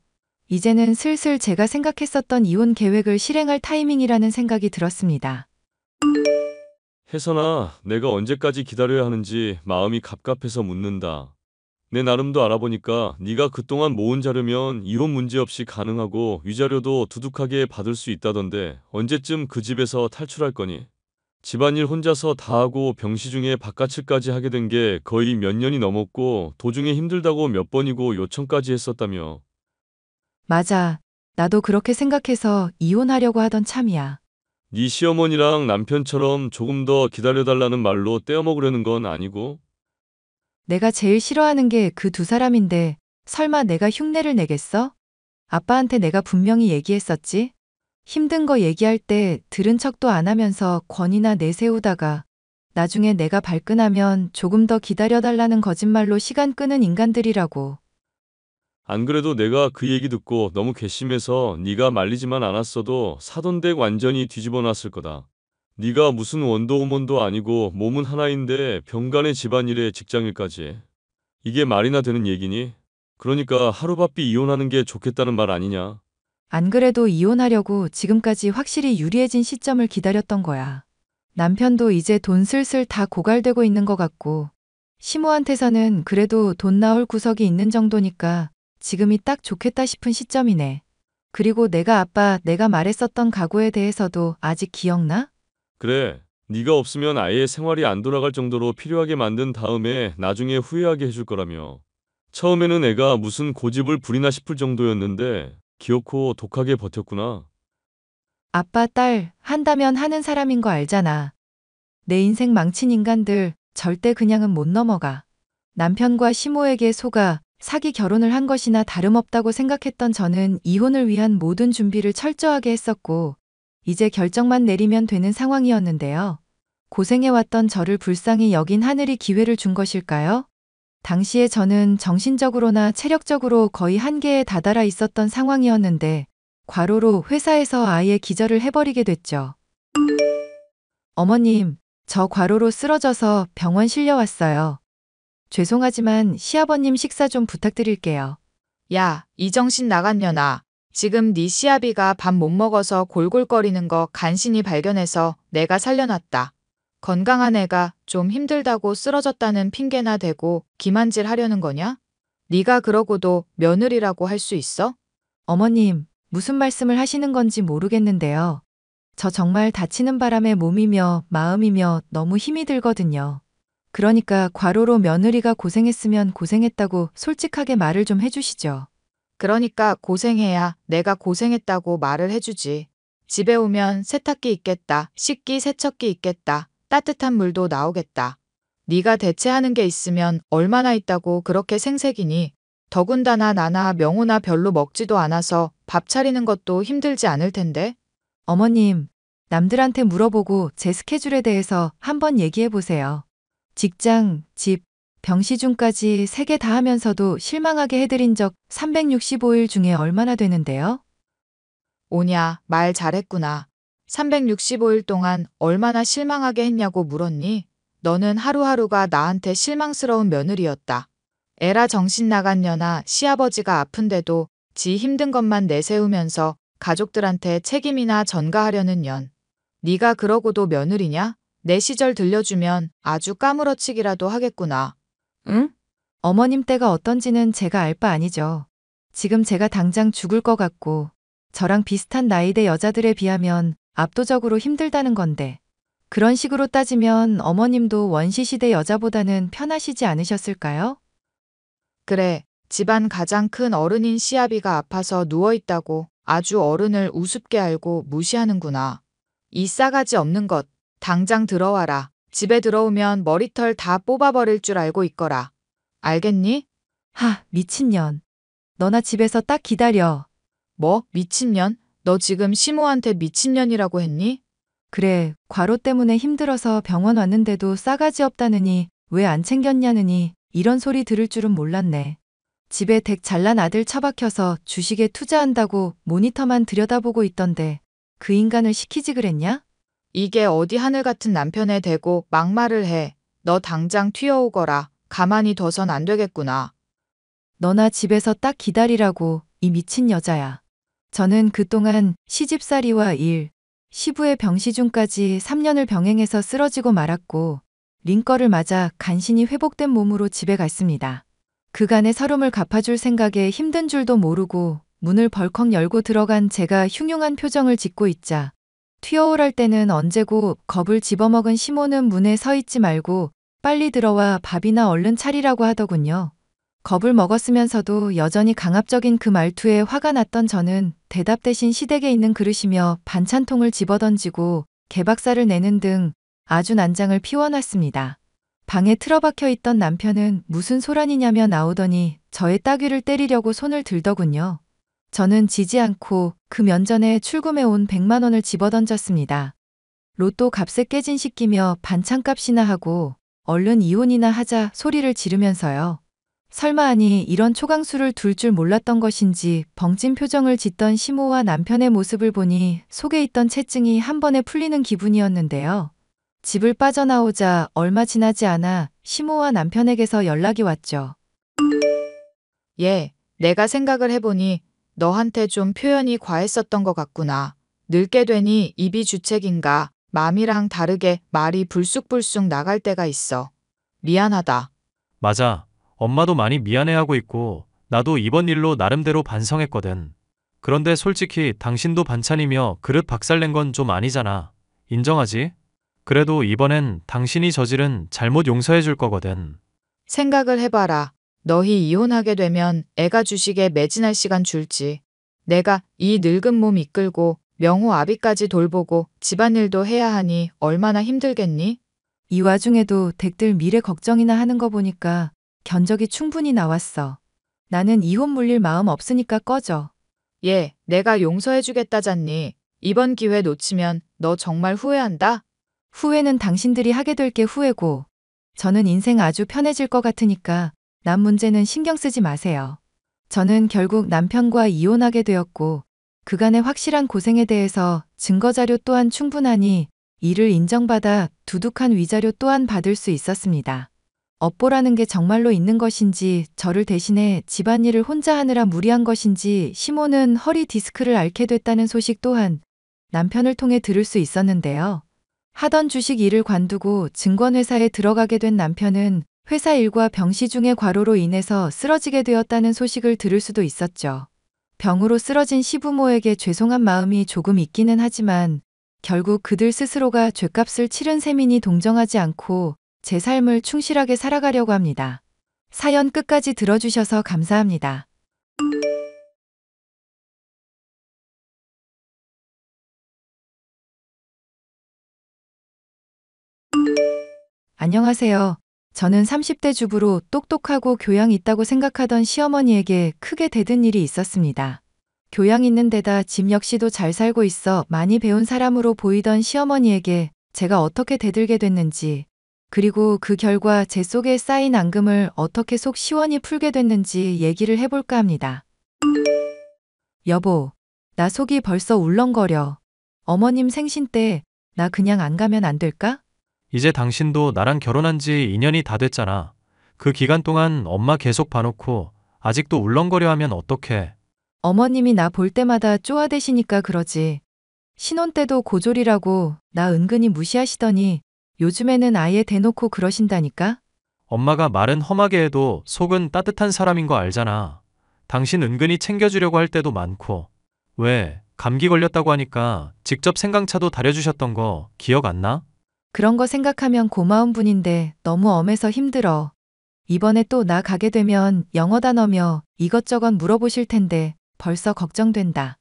이제는 슬슬 제가 생각했었던 이혼 계획을 실행할 타이밍이라는 생각이 들었습니다. 혜선아, 내가 언제까지 기다려야 하는지 마음이 갑갑해서 묻는다. 내 나름도 알아보니까 네가 그동안 모은 자료면 이혼 문제없이 가능하고 위자료도 두둑하게 받을 수 있다던데 언제쯤 그 집에서 탈출할 거니? 집안일 혼자서 다 하고 병시중에 바깥일까지 하게 된 게 거의 몇 년이 넘었고 도중에 힘들다고 몇 번이고 요청까지 했었다며. 맞아. 나도 그렇게 생각해서 이혼하려고 하던 참이야. 네 시어머니랑 남편처럼 조금 더 기다려달라는 말로 떼어먹으려는 건 아니고? 내가 제일 싫어하는 게 그 두 사람인데 설마 내가 흉내를 내겠어? 아빠한테 내가 분명히 얘기했었지? 힘든 거 얘기할 때 들은 척도 안 하면서 권이나 내세우다가 나중에 내가 발끈하면 조금 더 기다려달라는 거짓말로 시간 끄는 인간들이라고. 안 그래도 내가 그 얘기 듣고 너무 괘씸해서 네가 말리지만 않았어도 사돈댁 완전히 뒤집어 놨을 거다. 네가 무슨 원더우먼도 아니고 몸은 하나인데 병간의 집안일에 직장일까지. 이게 말이나 되는 얘기니? 그러니까 하루바삐 이혼하는 게 좋겠다는 말 아니냐? 안 그래도 이혼하려고 지금까지 확실히 유리해진 시점을 기다렸던 거야. 남편도 이제 돈 슬슬 다 고갈되고 있는 것 같고 시모한테서는 그래도 돈 나올 구석이 있는 정도니까 지금이 딱 좋겠다 싶은 시점이네. 그리고 내가 말했었던 각오에 대해서도 아직 기억나? 그래, 네가 없으면 아예 생활이 안 돌아갈 정도로 필요하게 만든 다음에 나중에 후회하게 해줄 거라며. 처음에는 애가 무슨 고집을 부리나 싶을 정도였는데 기어코 독하게 버텼구나. 아빠, 딸 한다면 하는 사람인 거 알잖아. 내 인생 망친 인간들 절대 그냥은 못 넘어가. 남편과 시모에게 속아 사기 결혼을 한 것이나 다름없다고 생각했던 저는 이혼을 위한 모든 준비를 철저하게 했었고, 이제 결정만 내리면 되는 상황이었는데요. 고생해왔던 저를 불쌍히 여긴 하늘이 기회를 준 것일까요? 당시에 저는 정신적으로나 체력적으로 거의 한계에 다다라 있었던 상황이었는데, 과로로 회사에서 아예 기절을 해버리게 됐죠. 어머님, 저 과로로 쓰러져서 병원 실려왔어요. 죄송하지만 시아버님 식사 좀 부탁드릴게요. 야, 이 정신 나간 년아. 지금 네 시아비가 밥 못 먹어서 골골거리는 거 간신히 발견해서 내가 살려놨다. 건강한 애가 좀 힘들다고 쓰러졌다는 핑계나 대고 기만질 하려는 거냐? 네가 그러고도 며느리라고 할 수 있어? 어머님, 무슨 말씀을 하시는 건지 모르겠는데요. 저 정말 다치는 바람에 몸이며 마음이며 너무 힘이 들거든요. 그러니까 과로로 며느리가 고생했으면 고생했다고 솔직하게 말을 좀 해주시죠. 그러니까 고생해야 내가 고생했다고 말을 해주지. 집에 오면 세탁기 있겠다. 식기 세척기 있겠다. 따뜻한 물도 나오겠다. 네가 대체하는 게 있으면 얼마나 있다고 그렇게 생색이니. 더군다나 나나 명호나 별로 먹지도 않아서 밥 차리는 것도 힘들지 않을 텐데. 어머님, 남들한테 물어보고 제 스케줄에 대해서 한번 얘기해 보세요. 직장, 집, 병시중까지 3개 다 하면서도 실망하게 해드린 적 365일 중에 얼마나 되는데요? 오냐, 말 잘했구나. 365일 동안 얼마나 실망하게 했냐고 물었니? 너는 하루하루가 나한테 실망스러운 며느리였다. 에라 정신 나간 년아. 시아버지가 아픈데도 지 힘든 것만 내세우면서 가족들한테 책임이나 전가하려는 년. 네가 그러고도 며느리냐? 내 시절 들려주면 아주 까무러치기라도 하겠구나. 응? 어머님 때가 어떤지는 제가 알 바 아니죠. 지금 제가 당장 죽을 것 같고, 저랑 비슷한 나이대 여자들에 비하면 압도적으로 힘들다는 건데, 그런 식으로 따지면 어머님도 원시시대 여자보다는 편하시지 않으셨을까요? 그래, 집안 가장 큰 어른인 시아비가 아파서 누워있다고 아주 어른을 우습게 알고 무시하는구나. 이 싸가지 없는 것, 당장 들어와라. 집에 들어오면 머리털 다 뽑아버릴 줄 알고 있거라. 알겠니? 하, 미친년. 너나 집에서 딱 기다려. 뭐, 미친년? 너 지금 시모한테 미친년이라고 했니? 그래, 과로 때문에 힘들어서 병원 왔는데도 싸가지 없다느니 왜 안 챙겼냐느니 이런 소리 들을 줄은 몰랐네. 집에 댁 잘난 아들 처박혀서 주식에 투자한다고 모니터만 들여다보고 있던데 그 인간을 시키지 그랬냐? 이게 어디 하늘 같은 남편에 대고 막말을 해. 너 당장 튀어오거라. 가만히 둬선 안 되겠구나. 너나 집에서 딱 기다리라고, 이 미친 여자야. 저는 그동안 시집살이와 일, 시부의 병시중까지 3년을 병행해서 쓰러지고 말았고, 링거를 맞아 간신히 회복된 몸으로 집에 갔습니다. 그간의 서름을 갚아줄 생각에 힘든 줄도 모르고 문을 벌컥 열고 들어간 제가 흉흉한 표정을 짓고 있자, 튀어오랄 때는 언제고 겁을 집어먹은 시모는 문에 서 있지 말고 빨리 들어와 밥이나 얼른 차리라고 하더군요. 겁을 먹었으면서도 여전히 강압적인 그 말투에 화가 났던 저는 대답 대신 시댁에 있는 그릇이며 반찬통을 집어던지고 개박살을 내는 등 아주 난장을 피워놨습니다. 방에 틀어박혀 있던 남편은 무슨 소란이냐며 나오더니 저의 따귀를 때리려고 손을 들더군요. 저는 지지 않고 그 면전에 출금해온 100만 원을 집어던졌습니다. 로또 값에 깨진 시끼며 반찬값이나 하고 얼른 이혼이나 하자 소리를 지르면서요. 설마 하니 이런 초강수를 둘 줄 몰랐던 것인지 벙찐 표정을 짓던 시모와 남편의 모습을 보니 속에 있던 채증이 한 번에 풀리는 기분이었는데요. 집을 빠져나오자 얼마 지나지 않아 시모와 남편에게서 연락이 왔죠. 예, 내가 생각을 해보니 너한테 좀 표현이 과했었던 것 같구나. 늙게 되니 입이 주책인가 맘이랑 다르게 말이 불쑥불쑥 나갈 때가 있어. 미안하다. 맞아. 엄마도 많이 미안해하고 있고 나도 이번 일로 나름대로 반성했거든. 그런데 솔직히 당신도 반찬이며 그릇 박살낸 건 좀 아니잖아. 인정하지? 그래도 이번엔 당신이 저지른 잘못 용서해 줄 거거든. 생각을 해봐라. 너희 이혼하게 되면 애가 주식에 매진할 시간 줄지. 내가 이 늙은 몸 이끌고 명호 아비까지 돌보고 집안일도 해야 하니 얼마나 힘들겠니? 이 와중에도 댁들 미래 걱정이나 하는 거 보니까 견적이 충분히 나왔어. 나는 이혼 물릴 마음 없으니까 꺼져. 얘, 내가 용서해주겠다잖니. 이번 기회 놓치면 너 정말 후회한다? 후회는 당신들이 하게 될 게 후회고, 저는 인생 아주 편해질 것 같으니까 남 문제는 신경 쓰지 마세요. 저는 결국 남편과 이혼하게 되었고, 그간의 확실한 고생에 대해서 증거자료 또한 충분하니 이를 인정받아 두둑한 위자료 또한 받을 수 있었습니다. 업보라는 게 정말로 있는 것인지, 저를 대신해 집안일을 혼자 하느라 무리한 것인지, 시모는 허리 디스크를 앓게 됐다는 소식 또한 남편을 통해 들을 수 있었는데요. 하던 주식 일을 관두고 증권회사에 들어가게 된 남편은 회사 일과 병시 중의 과로로 인해서 쓰러지게 되었다는 소식을 들을 수도 있었죠. 병으로 쓰러진 시부모에게 죄송한 마음이 조금 있기는 하지만 결국 그들 스스로가 죗값을 치른 셈이니 동정하지 않고 제 삶을 충실하게 살아가려고 합니다. 사연 끝까지 들어주셔서 감사합니다. 안녕하세요. 저는 30대 주부로 똑똑하고 교양 있다고 생각하던 시어머니에게 크게 대든 일이 있었습니다. 교양 있는 데다 집 역시도 잘 살고 있어 많이 배운 사람으로 보이던 시어머니에게 제가 어떻게 대들게 됐는지, 그리고 그 결과 제 속에 쌓인 앙금을 어떻게 속 시원히 풀게 됐는지 얘기를 해볼까 합니다. 여보, 나 속이 벌써 울렁거려. 어머님 생신 때 나 그냥 안 가면 안 될까? 이제 당신도 나랑 결혼한 지 2년이 다 됐잖아. 그 기간 동안 엄마 계속 봐놓고 아직도 울렁거려 하면 어떡해. 어머님이 나 볼 때마다 쪼아대시니까 그러지. 신혼 때도 고졸이라고 나 은근히 무시하시더니 요즘에는 아예 대놓고 그러신다니까? 엄마가 말은 험하게 해도 속은 따뜻한 사람인 거 알잖아. 당신 은근히 챙겨주려고 할 때도 많고. 왜, 감기 걸렸다고 하니까 직접 생강차도 다려주셨던 거 기억 안 나? 그런 거 생각하면 고마운 분인데 너무 엄해서 힘들어. 이번에 또 나 가게 되면 영어 단어며 이것저것 물어보실 텐데 벌써 걱정된다.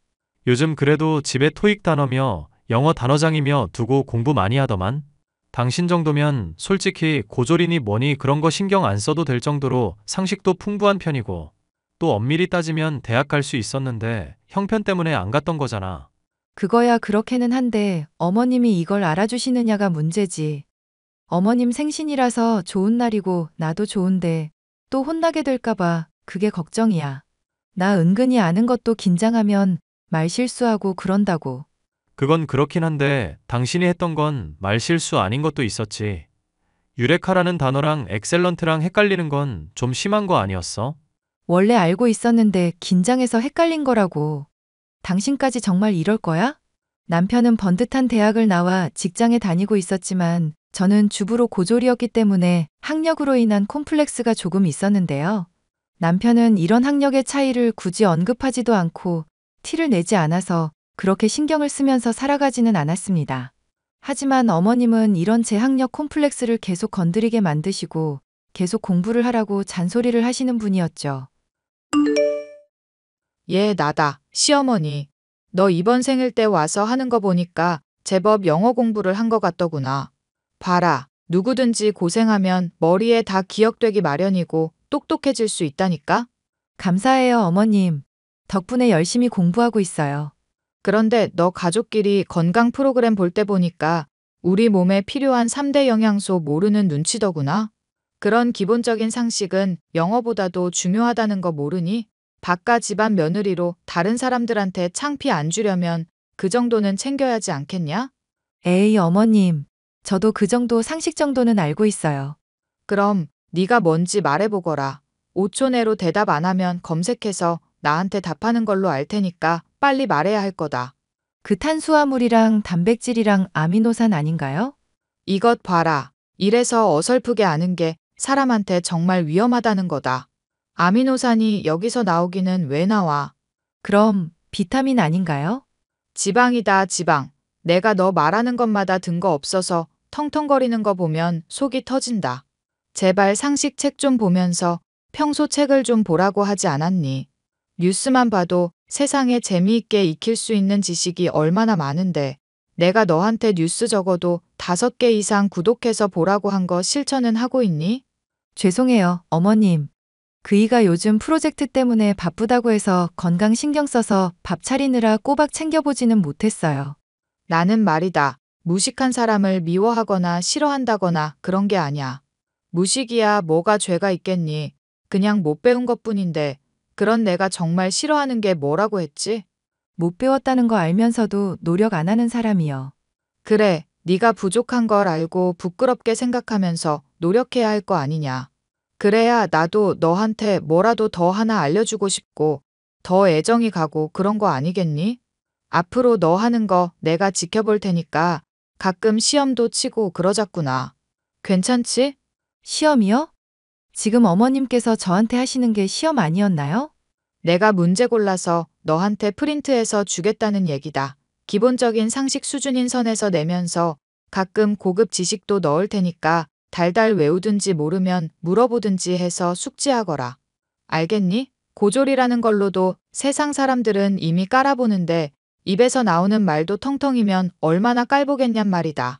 요즘 그래도 집에 토익 단어며 영어 단어장이며 두고 공부 많이 하더만. 당신 정도면 솔직히 고졸이니 뭐니 그런 거 신경 안 써도 될 정도로 상식도 풍부한 편이고, 또 엄밀히 따지면 대학 갈 수 있었는데 형편 때문에 안 갔던 거잖아. 그거야 그렇게는 한데 어머님이 이걸 알아주시느냐가 문제지. 어머님 생신이라서 좋은 날이고 나도 좋은데 또 혼나게 될까봐 그게 걱정이야. 나 은근히 아는 것도 긴장하면 말 실수하고 그런다고. 그건 그렇긴 한데 당신이 했던 건 말실수 아닌 것도 있었지. 유레카라는 단어랑 엑셀런트랑 헷갈리는 건 좀 심한 거 아니었어? 원래 알고 있었는데 긴장해서 헷갈린 거라고. 당신까지 정말 이럴 거야? 남편은 번듯한 대학을 나와 직장에 다니고 있었지만 저는 주부로 고졸이었기 때문에 학력으로 인한 콤플렉스가 조금 있었는데요. 남편은 이런 학력의 차이를 굳이 언급하지도 않고 티를 내지 않아서 그렇게 신경을 쓰면서 살아가지는 않았습니다. 하지만 어머님은 이런 제 학력 콤플렉스를 계속 건드리게 만드시고 계속 공부를 하라고 잔소리를 하시는 분이었죠. 얘 나다. 시어머니. 너 이번 생일 때 와서 하는 거 보니까 제법 영어 공부를 한 것 같더구나. 봐라. 누구든지 고생하면 머리에 다 기억되기 마련이고 똑똑해질 수 있다니까? 감사해요, 어머님. 덕분에 열심히 공부하고 있어요. 그런데 너 가족끼리 건강 프로그램 볼 때 보니까 우리 몸에 필요한 3대 영양소 모르는 눈치더구나. 그런 기본적인 상식은 영어보다도 중요하다는 거 모르니? 바깥 집안 며느리로 다른 사람들한테 창피 안 주려면 그 정도는 챙겨야지 않겠냐? 에이, 어머님. 저도 그 정도 상식 정도는 알고 있어요. 그럼 네가 뭔지 말해보거라. 5초 내로 대답 안 하면 검색해서 나한테 답하는 걸로 알 테니까 빨리 말해야 할 거다. 그 탄수화물이랑 단백질이랑 아미노산 아닌가요? 이것 봐라. 이래서 어설프게 아는 게 사람한테 정말 위험하다는 거다. 아미노산이 여기서 나오기는 왜 나와? 그럼 비타민 아닌가요? 지방이다, 지방. 내가 너 말하는 것마다 근거 없어서 텅텅거리는 거 보면 속이 터진다. 제발 상식 책 좀 보면서 평소 책을 좀 보라고 하지 않았니? 뉴스만 봐도 세상에 재미있게 익힐 수 있는 지식이 얼마나 많은데 내가 너한테 뉴스 적어도 5개 이상 구독해서 보라고 한 거 실천은 하고 있니? 죄송해요, 어머님. 그이가 요즘 프로젝트 때문에 바쁘다고 해서 건강 신경 써서 밥 차리느라 꼬박 챙겨보지는 못했어요. 나는 말이다. 무식한 사람을 미워하거나 싫어한다거나 그런 게 아니야. 무식이야 뭐가 죄가 있겠니? 그냥 못 배운 것뿐인데 그런 내가 정말 싫어하는 게 뭐라고 했지? 못 배웠다는 거 알면서도 노력 안 하는 사람이요. 그래, 네가 부족한 걸 알고 부끄럽게 생각하면서 노력해야 할 거 아니냐. 그래야 나도 너한테 뭐라도 더 하나 알려주고 싶고 더 애정이 가고 그런 거 아니겠니? 앞으로 너 하는 거 내가 지켜볼 테니까 가끔 시험도 치고 그러자꾸나. 괜찮지? 시험이요? 지금 어머님께서 저한테 하시는 게 시험 아니었나요? 내가 문제 골라서 너한테 프린트해서 주겠다는 얘기다. 기본적인 상식 수준인 선에서 내면서 가끔 고급 지식도 넣을 테니까 달달 외우든지 모르면 물어보든지 해서 숙지하거라. 알겠니? 고졸이라는 걸로도 세상 사람들은 이미 깔아보는데 입에서 나오는 말도 텅텅이면 얼마나 깔보겠냔 말이다.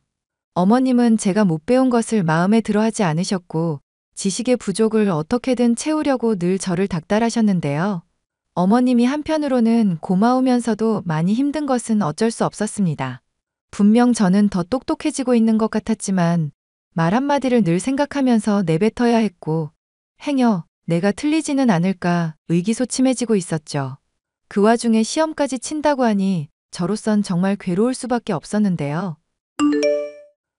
어머님은 제가 못 배운 것을 마음에 들어 하지 않으셨고 지식의 부족을 어떻게든 채우려고 늘 저를 닥달하셨는데요. 어머님이 한편으로는 고마우면서도 많이 힘든 것은 어쩔 수 없었습니다. 분명 저는 더 똑똑해지고 있는 것 같았지만 말 한마디를 늘 생각하면서 내뱉어야 했고 행여 내가 틀리지는 않을까 의기소침해지고 있었죠. 그 와중에 시험까지 친다고 하니 저로선 정말 괴로울 수밖에 없었는데요.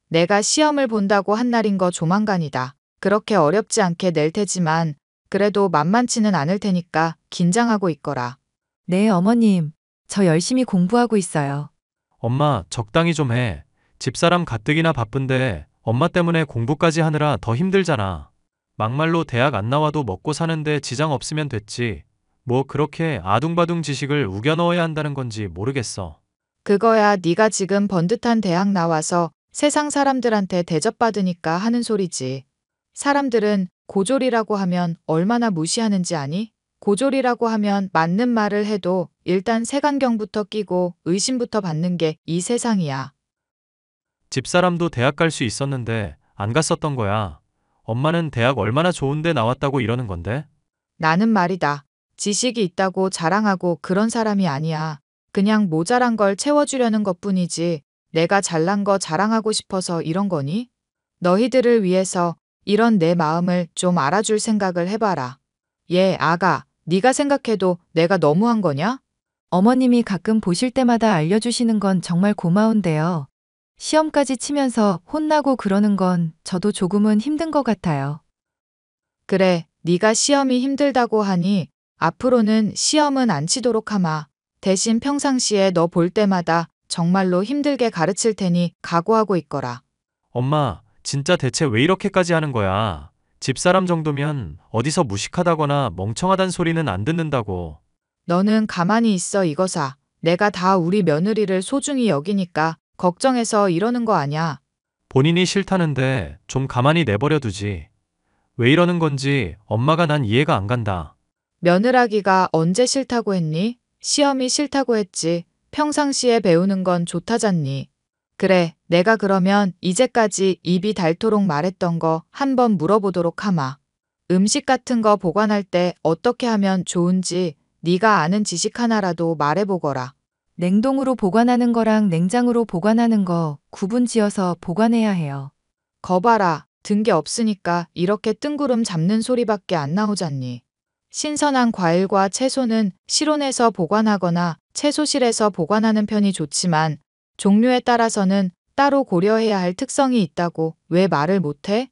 내가 시험을 본다고 한 날인 거 조만간이다. 그렇게 어렵지 않게 낼 테지만 그래도 만만치는 않을 테니까 긴장하고 있거라. 네, 어머님. 저 열심히 공부하고 있어요. 엄마, 적당히 좀 해. 집사람 가뜩이나 바쁜데 엄마 때문에 공부까지 하느라 더 힘들잖아. 막말로 대학 안 나와도 먹고 사는데 지장 없으면 됐지. 뭐 그렇게 아둥바둥 지식을 우겨 넣어야 한다는 건지 모르겠어. 그거야 네가 지금 번듯한 대학 나와서 세상 사람들한테 대접받으니까 하는 소리지. 사람들은 고졸이라고 하면 얼마나 무시하는지 아니? 고졸이라고 하면 맞는 말을 해도 일단 색안경부터 끼고 의심부터 받는 게 이 세상이야. 집사람도 대학 갈 수 있었는데 안 갔었던 거야. 엄마는 대학 얼마나 좋은데 나왔다고 이러는 건데? 나는 말이다. 지식이 있다고 자랑하고 그런 사람이 아니야. 그냥 모자란 걸 채워주려는 것뿐이지. 내가 잘난 거 자랑하고 싶어서 이런 거니? 너희들을 위해서 이런 내 마음을 좀 알아줄 생각을 해봐라. 얘 아가, 네가 생각해도 내가 너무한 거냐? 어머님이 가끔 보실 때마다 알려주시는 건 정말 고마운데요. 시험까지 치면서 혼나고 그러는 건 저도 조금은 힘든 것 같아요. 그래, 네가 시험이 힘들다고 하니 앞으로는 시험은 안 치도록 하마. 대신 평상시에 너 볼 때마다 정말로 힘들게 가르칠 테니 각오하고 있거라. 엄마, 진짜 대체 왜 이렇게까지 하는 거야? 집사람 정도면 어디서 무식하다거나 멍청하단 소리는 안 듣는다고. 너는 가만히 있어 이거사. 내가 다 우리 며느리를 소중히 여기니까 걱정해서 이러는 거 아냐. 본인이 싫다는데 좀 가만히 내버려 두지. 왜 이러는 건지 엄마가 난 이해가 안 간다. 며느라기가 언제 싫다고 했니? 시험이 싫다고 했지. 평상시에 배우는 건 좋다잖니. 그래, 내가 그러면 이제까지 입이 닳도록 말했던 거 한번 물어보도록 하마. 음식 같은 거 보관할 때 어떻게 하면 좋은지 네가 아는 지식 하나라도 말해보거라. 냉동으로 보관하는 거랑 냉장으로 보관하는 거 구분 지어서 보관해야 해요. 거봐라, 든 게 없으니까 이렇게 뜬구름 잡는 소리밖에 안 나오잖니. 신선한 과일과 채소는 실온에서 보관하거나 채소실에서 보관하는 편이 좋지만 종류에 따라서는 따로 고려해야 할 특성이 있다고 왜 말을 못해?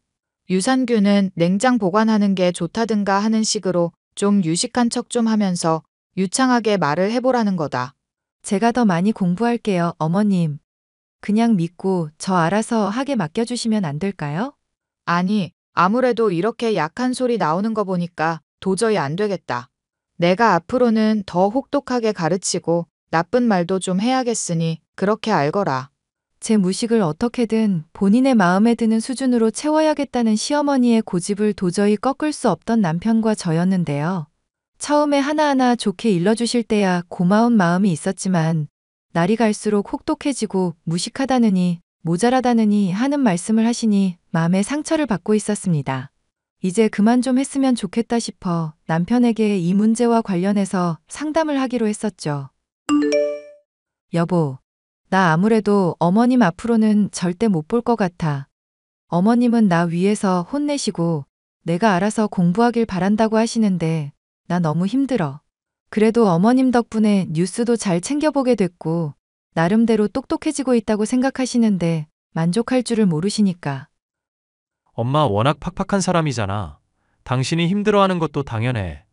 유산균은 냉장 보관하는 게 좋다든가 하는 식으로 좀 유식한 척 좀 하면서 유창하게 말을 해보라는 거다. 제가 더 많이 공부할게요, 어머님. 그냥 믿고 저 알아서 하게 맡겨주시면 안 될까요? 아니, 아무래도 이렇게 약한 소리 나오는 거 보니까 도저히 안 되겠다. 내가 앞으로는 더 혹독하게 가르치고 나쁜 말도 좀 해야겠으니 그렇게 알거라. 제 무식을 어떻게든 본인의 마음에 드는 수준으로 채워야겠다는 시어머니의 고집을 도저히 꺾을 수 없던 남편과 저였는데요. 처음에 하나하나 좋게 일러주실 때야 고마운 마음이 있었지만 날이 갈수록 혹독해지고 무식하다느니 모자라다느니 하는 말씀을 하시니 마음에 상처를 받고 있었습니다. 이제 그만 좀 했으면 좋겠다 싶어 남편에게 이 문제와 관련해서 상담을 하기로 했었죠. 여보, 나 아무래도 어머님 앞으로는 절대 못 볼 것 같아. 어머님은 나 위해서 혼내시고 내가 알아서 공부하길 바란다고 하시는데 나 너무 힘들어. 그래도 어머님 덕분에 뉴스도 잘 챙겨보게 됐고 나름대로 똑똑해지고 있다고 생각하시는데 만족할 줄을 모르시니까. 엄마 워낙 팍팍한 사람이잖아. 당신이 힘들어하는 것도 당연해.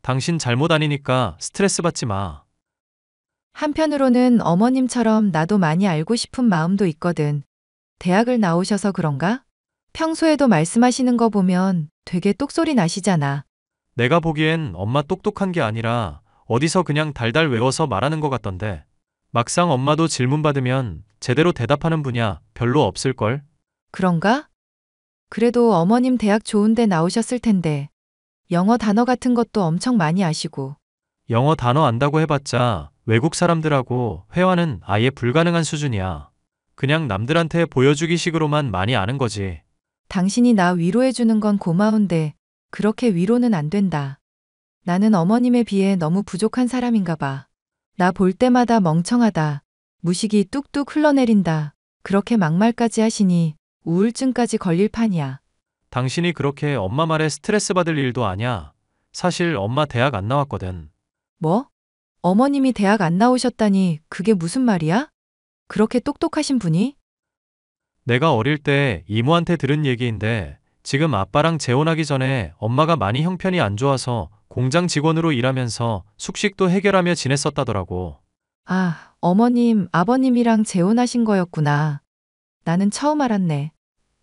당신 잘못 아니니까 스트레스 받지 마. 한편으로는 어머님처럼 나도 많이 알고 싶은 마음도 있거든. 대학을 나오셔서 그런가? 평소에도 말씀하시는 거 보면 되게 똑소리 나시잖아. 내가 보기엔 엄마 똑똑한 게 아니라 어디서 그냥 달달 외워서 말하는 것 같던데. 막상 엄마도 질문 받으면 제대로 대답하는 분야 별로 없을걸? 그런가? 그래도 어머님 대학 좋은 데 나오셨을 텐데 영어 단어 같은 것도 엄청 많이 아시고. 영어 단어 안다고 해봤자 외국 사람들하고 회화는 아예 불가능한 수준이야. 그냥 남들한테 보여주기 식으로만 많이 아는 거지. 당신이 나 위로해 주는 건 고마운데 그렇게 위로는 안 된다. 나는 어머님에 비해 너무 부족한 사람인가 봐. 나 볼 때마다 멍청하다. 무식이 뚝뚝 흘러내린다. 그렇게 막말까지 하시니 우울증까지 걸릴 판이야. 당신이 그렇게 엄마 말에 스트레스 받을 일도 아냐. 사실 엄마 대학 안 나왔거든. 뭐? 어머님이 대학 안 나오셨다니 그게 무슨 말이야? 그렇게 똑똑하신 분이? 내가 어릴 때 이모한테 들은 얘기인데 지금 아빠랑 재혼하기 전에 엄마가 많이 형편이 안 좋아서 공장 직원으로 일하면서 숙식도 해결하며 지냈었다더라고. 아, 어머님, 아버님이랑 재혼하신 거였구나. 나는 처음 알았네.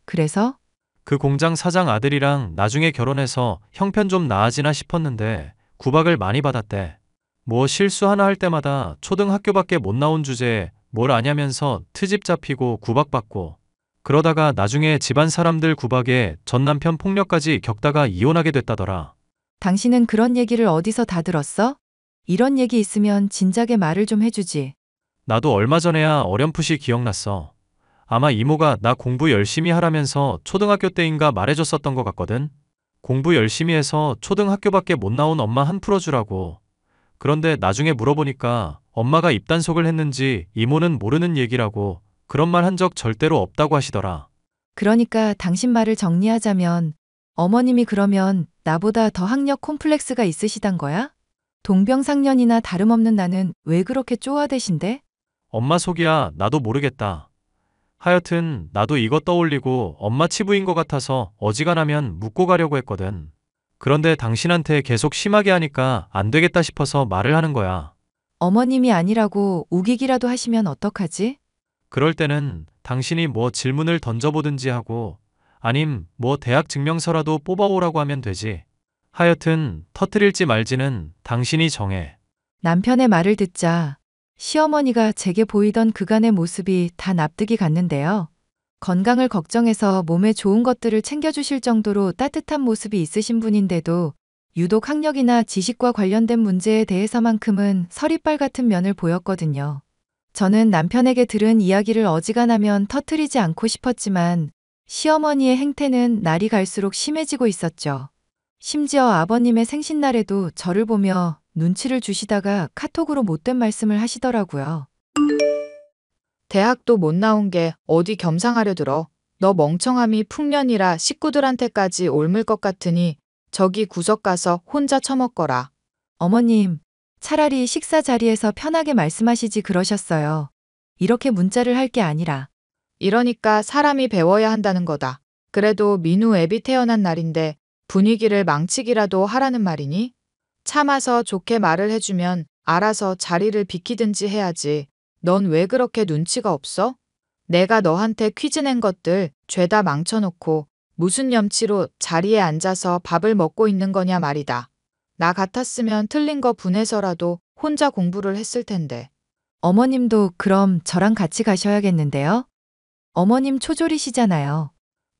그래서? 그 공장 사장 아들이랑 나중에 결혼해서 형편 좀 나아지나 싶었는데 구박을 많이 받았대. 뭐 실수 하나 할 때마다 초등학교밖에 못 나온 주제에 뭘 아냐면서 트집 잡히고 구박받고 그러다가 나중에 집안 사람들 구박에 전 남편 폭력까지 겪다가 이혼하게 됐다더라. 당신은 그런 얘기를 어디서 다 들었어? 이런 얘기 있으면 진작에 말을 좀 해주지. 나도 얼마 전에야 어렴풋이 기억났어. 아마 이모가 나 공부 열심히 하라면서 초등학교 때인가 말해줬었던 것 같거든. 공부 열심히 해서 초등학교밖에 못 나온 엄마 한 풀어주라고. 그런데 나중에 물어보니까 엄마가 입단속을 했는지 이모는 모르는 얘기라고 그런 말 한 적 절대로 없다고 하시더라. 그러니까 당신 말을 정리하자면 어머님이 그러면 나보다 더 학력 콤플렉스가 있으시단 거야? 동병상련이나 다름없는 나는 왜 그렇게 쪼아대신데? 엄마 속이야 나도 모르겠다. 하여튼 나도 이거 떠올리고 엄마 치부인 것 같아서 어지간하면 묻고 가려고 했거든. 그런데 당신한테 계속 심하게 하니까 안 되겠다 싶어서 말을 하는 거야. 어머님이 아니라고 우기기라도 하시면 어떡하지? 그럴 때는 당신이 뭐 질문을 던져보든지 하고 아님 뭐 대학 증명서라도 뽑아오라고 하면 되지. 하여튼 터뜨릴지 말지는 당신이 정해. 남편의 말을 듣자 시어머니가 제게 보이던 그간의 모습이 다 납득이 갔는데요. 건강을 걱정해서 몸에 좋은 것들을 챙겨주실 정도로 따뜻한 모습이 있으신 분인데도 유독 학력이나 지식과 관련된 문제에 대해서만큼은 서리빨 같은 면을 보였거든요. 저는 남편에게 들은 이야기를 어지간하면 터뜨리지 않고 싶었지만 시어머니의 행태는 날이 갈수록 심해지고 있었죠. 심지어 아버님의 생신날에도 저를 보며 눈치를 주시다가 카톡으로 못된 말씀을 하시더라고요. 대학도 못 나온 게 어디 겸상하려 들어. 너 멍청함이 풍년이라 식구들한테까지 옮을 것 같으니 저기 구석 가서 혼자 처먹거라. 어머님, 차라리 식사 자리에서 편하게 말씀하시지 그러셨어요. 이렇게 문자를 할 게 아니라. 이러니까 사람이 배워야 한다는 거다. 그래도 민우 애비 태어난 날인데 분위기를 망치기라도 하라는 말이니? 참아서 좋게 말을 해주면 알아서 자리를 비키든지 해야지. 넌 왜 그렇게 눈치가 없어? 내가 너한테 퀴즈 낸 것들 죄다 망쳐놓고 무슨 염치로 자리에 앉아서 밥을 먹고 있는 거냐 말이다. 나 같았으면 틀린 거 분해서라도 혼자 공부를 했을 텐데. 어머님도 그럼 저랑 같이 가셔야겠는데요? 어머님 초졸이시잖아요.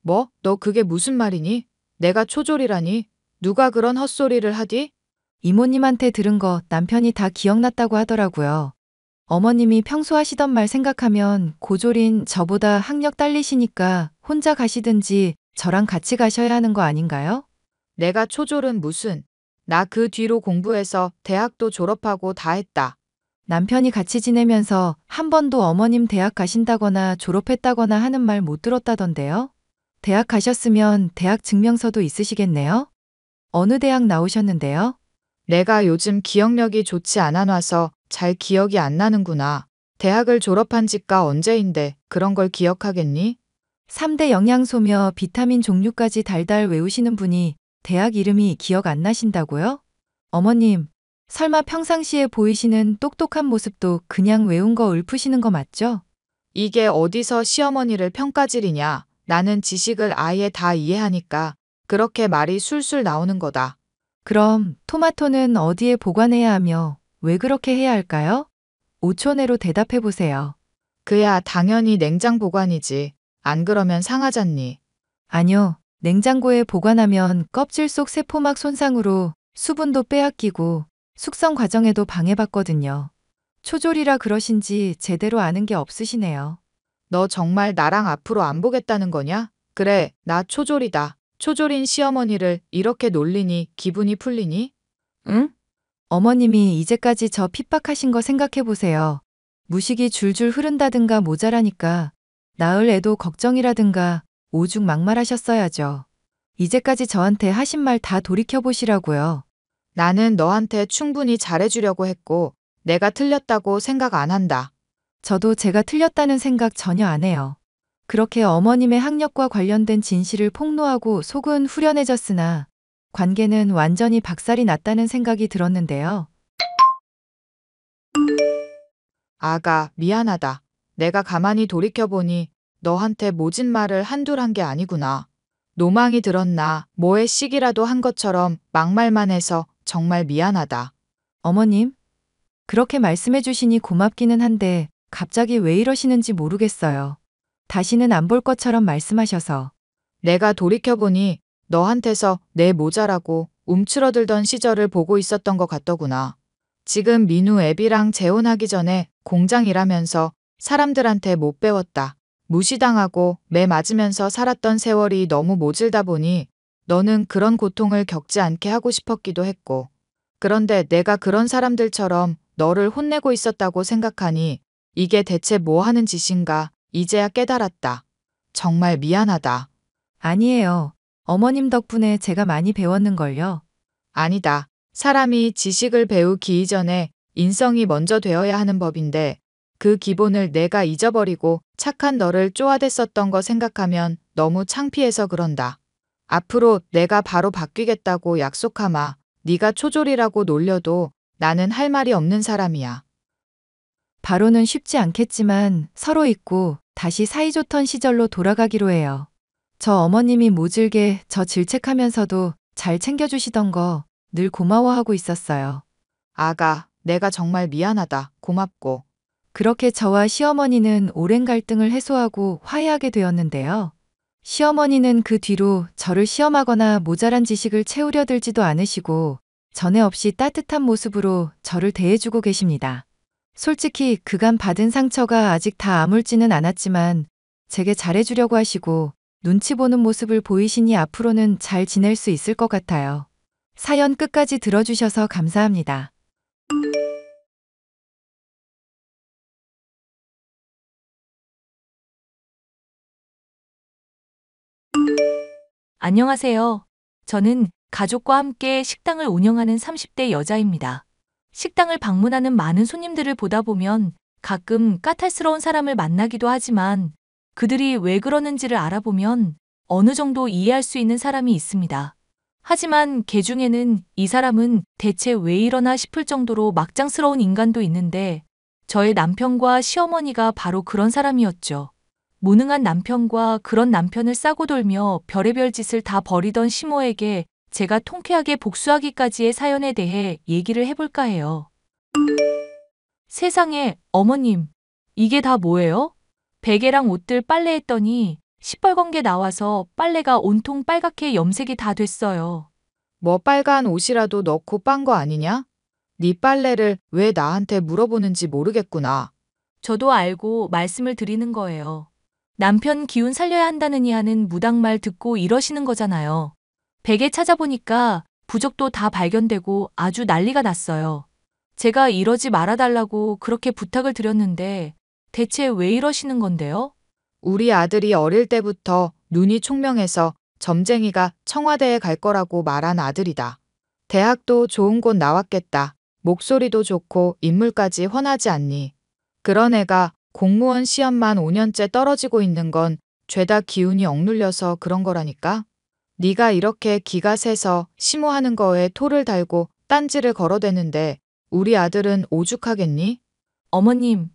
뭐? 너 그게 무슨 말이니? 내가 초졸이라니? 누가 그런 헛소리를 하디? 이모님한테 들은 거 남편이 다 기억났다고 하더라고요. 어머님이 평소 하시던 말 생각하면 고졸인 저보다 학력 딸리시니까 혼자 가시든지 저랑 같이 가셔야 하는 거 아닌가요? 내가 초졸은 무슨. 나 그 뒤로 공부해서 대학도 졸업하고 다 했다. 남편이 같이 지내면서 한 번도 어머님 대학 가신다거나 졸업했다거나 하는 말 못 들었다던데요? 대학 가셨으면 대학 증명서도 있으시겠네요? 어느 대학 나오셨는데요? 내가 요즘 기억력이 좋지 않아 놔서 잘 기억이 안 나는구나. 대학을 졸업한 지가 언제인데 그런 걸 기억하겠니? 3대 영양소며 비타민 종류까지 달달 외우시는 분이 대학 이름이 기억 안 나신다고요? 어머님, 설마 평상시에 보이시는 똑똑한 모습도 그냥 외운 거 읊으시는 거 맞죠? 이게 어디서 시어머니를 평가질이냐. 나는 지식을 아예 다 이해하니까 그렇게 말이 술술 나오는 거다. 그럼 토마토는 어디에 보관해야 하며 왜 그렇게 해야 할까요? 5초 내로 대답해 보세요. 그야 당연히 냉장 보관이지. 안 그러면 상하잖니. 아니요. 냉장고에 보관하면 껍질 속 세포막 손상으로 수분도 빼앗기고 숙성 과정에도 방해받거든요. 초졸이라 그러신지 제대로 아는 게 없으시네요. 너 정말 나랑 앞으로 안 보겠다는 거냐? 그래, 나 초졸이다. 초졸인 시어머니를 이렇게 놀리니 기분이 풀리니? 응? 어머님이 이제까지 저 핍박하신 거 생각해 보세요. 무식이 줄줄 흐른다든가 모자라니까 낳을 애도 걱정이라든가 오죽 막말하셨어야죠. 이제까지 저한테 하신 말 다 돌이켜 보시라고요. 나는 너한테 충분히 잘해주려고 했고 내가 틀렸다고 생각 안 한다. 저도 제가 틀렸다는 생각 전혀 안 해요. 그렇게 어머님의 학력과 관련된 진실을 폭로하고 속은 후련해졌으나 관계는 완전히 박살이 났다는 생각이 들었는데요. 아가, 미안하다. 내가 가만히 돌이켜보니 너한테 모진 말을 한둘 한 게 아니구나. 노망이 들었나 뭐에 시기라도 한 것처럼 막말만 해서 정말 미안하다. 어머님, 그렇게 말씀해 주시니 고맙기는 한데 갑자기 왜 이러시는지 모르겠어요. 다시는 안 볼 것처럼 말씀하셔서. 내가 돌이켜보니 너한테서 내 모자라고 움츠러들던 시절을 보고 있었던 것 같더구나. 지금 민우 애비랑 재혼하기 전에 공장 일하면서 사람들한테 못 배웠다. 무시당하고 매 맞으면서 살았던 세월이 너무 모질다 보니 너는 그런 고통을 겪지 않게 하고 싶었기도 했고. 그런데 내가 그런 사람들처럼 너를 혼내고 있었다고 생각하니 이게 대체 뭐 하는 짓인가 이제야 깨달았다. 정말 미안하다. 아니에요. 어머님 덕분에 제가 많이 배웠는걸요. 아니다. 사람이 지식을 배우기 이전에 인성이 먼저 되어야 하는 법인데 그 기본을 내가 잊어버리고 착한 너를 쪼아댔었던 거 생각하면 너무 창피해서 그런다. 앞으로 내가 바로 바뀌겠다고 약속하마. 네가 초졸이라고 놀려도 나는 할 말이 없는 사람이야. 바로는 쉽지 않겠지만 서로 잊고 다시 사이좋던 시절로 돌아가기로 해요. 저 어머님이 모질게 저 질책하면서도 잘 챙겨주시던 거 늘 고마워하고 있었어요. 아가, 내가 정말 미안하다. 고맙고. 그렇게 저와 시어머니는 오랜 갈등을 해소하고 화해하게 되었는데요. 시어머니는 그 뒤로 저를 시험하거나 모자란 지식을 채우려 들지도 않으시고 전에 없이 따뜻한 모습으로 저를 대해주고 계십니다. 솔직히 그간 받은 상처가 아직 다 아물지는 않았지만 제게 잘해주려고 하시고 눈치 보는 모습을 보이시니 앞으로는 잘 지낼 수 있을 것 같아요. 사연 끝까지 들어주셔서 감사합니다. 안녕하세요. 저는 가족과 함께 식당을 운영하는 30대 여자입니다. 식당을 방문하는 많은 손님들을 보다 보면 가끔 까탈스러운 사람을 만나기도 하지만 그들이 왜 그러는지를 알아보면 어느 정도 이해할 수 있는 사람이 있습니다. 하지만 개 중에는 이 사람은 대체 왜 이러나 싶을 정도로 막장스러운 인간도 있는데 저의 남편과 시어머니가 바로 그런 사람이었죠. 무능한 남편과 그런 남편을 싸고 돌며 별의별 짓을 다 벌이던 시모에게 제가 통쾌하게 복수하기까지의 사연에 대해 얘기를 해볼까 해요. 세상에, 어머님, 이게 다 뭐예요? 베개랑 옷들 빨래했더니 시뻘건 게 나와서 빨래가 온통 빨갛게 염색이 다 됐어요. 뭐 빨간 옷이라도 넣고 빤 거 아니냐? 네 빨래를 왜 나한테 물어보는지 모르겠구나. 저도 알고 말씀을 드리는 거예요. 남편 기운 살려야 한다느니 하는 무당말 듣고 이러시는 거잖아요. 베개 찾아보니까 부적도 다 발견되고 아주 난리가 났어요. 제가 이러지 말아달라고 그렇게 부탁을 드렸는데 대체 왜 이러시는 건데요? 우리 아들이 어릴 때부터 눈이 총명해서 점쟁이가 청와대에 갈 거라고 말한 아들이다. 대학도 좋은 곳 나왔겠다. 목소리도 좋고 인물까지 훤하지 않니? 그런 애가 공무원 시험만 5년째 떨어지고 있는 건 죄다 기운이 억눌려서 그런 거라니까? 네가 이렇게 기가 세서 심호하는 거에 토를 달고 딴지를 걸어대는데 우리 아들은 오죽하겠니? 어머님,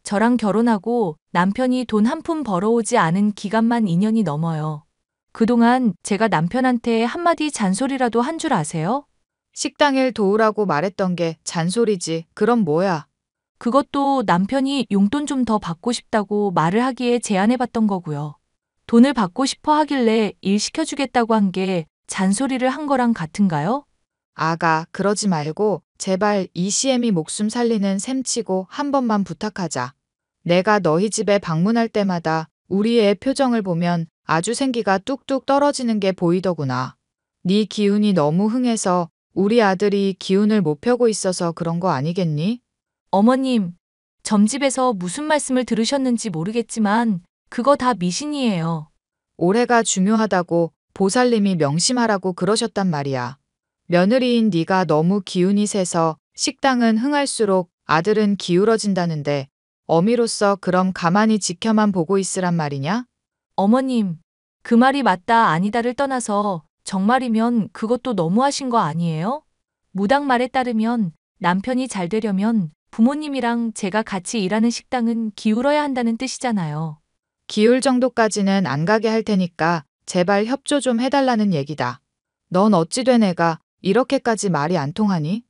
저랑 결혼하고 남편이 돈 한 푼 벌어오지 않은 기간만 2년이 넘어요. 그동안 제가 남편한테 한마디 잔소리라도 한 줄 아세요? 식당 일 도우라고 말했던 게 잔소리지. 그럼 뭐야? 그것도 남편이 용돈 좀 더 받고 싶다고 말을 하기에 제안해봤던 거고요. 돈을 받고 싶어 하길래 일 시켜주겠다고 한 게 잔소리를 한 거랑 같은가요? 아가, 그러지 말고 제발 이 시애미 목숨 살리는 셈 치고 한 번만 부탁하자. 내가 너희 집에 방문할 때마다 우리 애 표정을 보면 아주 생기가 뚝뚝 떨어지는 게 보이더구나. 네 기운이 너무 흥해서 우리 아들이 기운을 못 펴고 있어서 그런 거 아니겠니? 어머님, 점집에서 무슨 말씀을 들으셨는지 모르겠지만 그거 다 미신이에요. 올해가 중요하다고 보살님이 명심하라고 그러셨단 말이야. 며느리인 네가 너무 기운이 세서 식당은 흥할수록 아들은 기울어진다는데 어미로서 그럼 가만히 지켜만 보고 있으란 말이냐? 어머님, 그 말이 맞다 아니다를 떠나서 정말이면 그것도 너무하신 거 아니에요? 무당 말에 따르면 남편이 잘 되려면 부모님이랑 제가 같이 일하는 식당은 기울어야 한다는 뜻이잖아요. 기울 정도까지는 안 가게 할 테니까 제발 협조 좀 해달라는 얘기다. 넌 어찌 된 애가 이렇게까지 말이 안 통하니?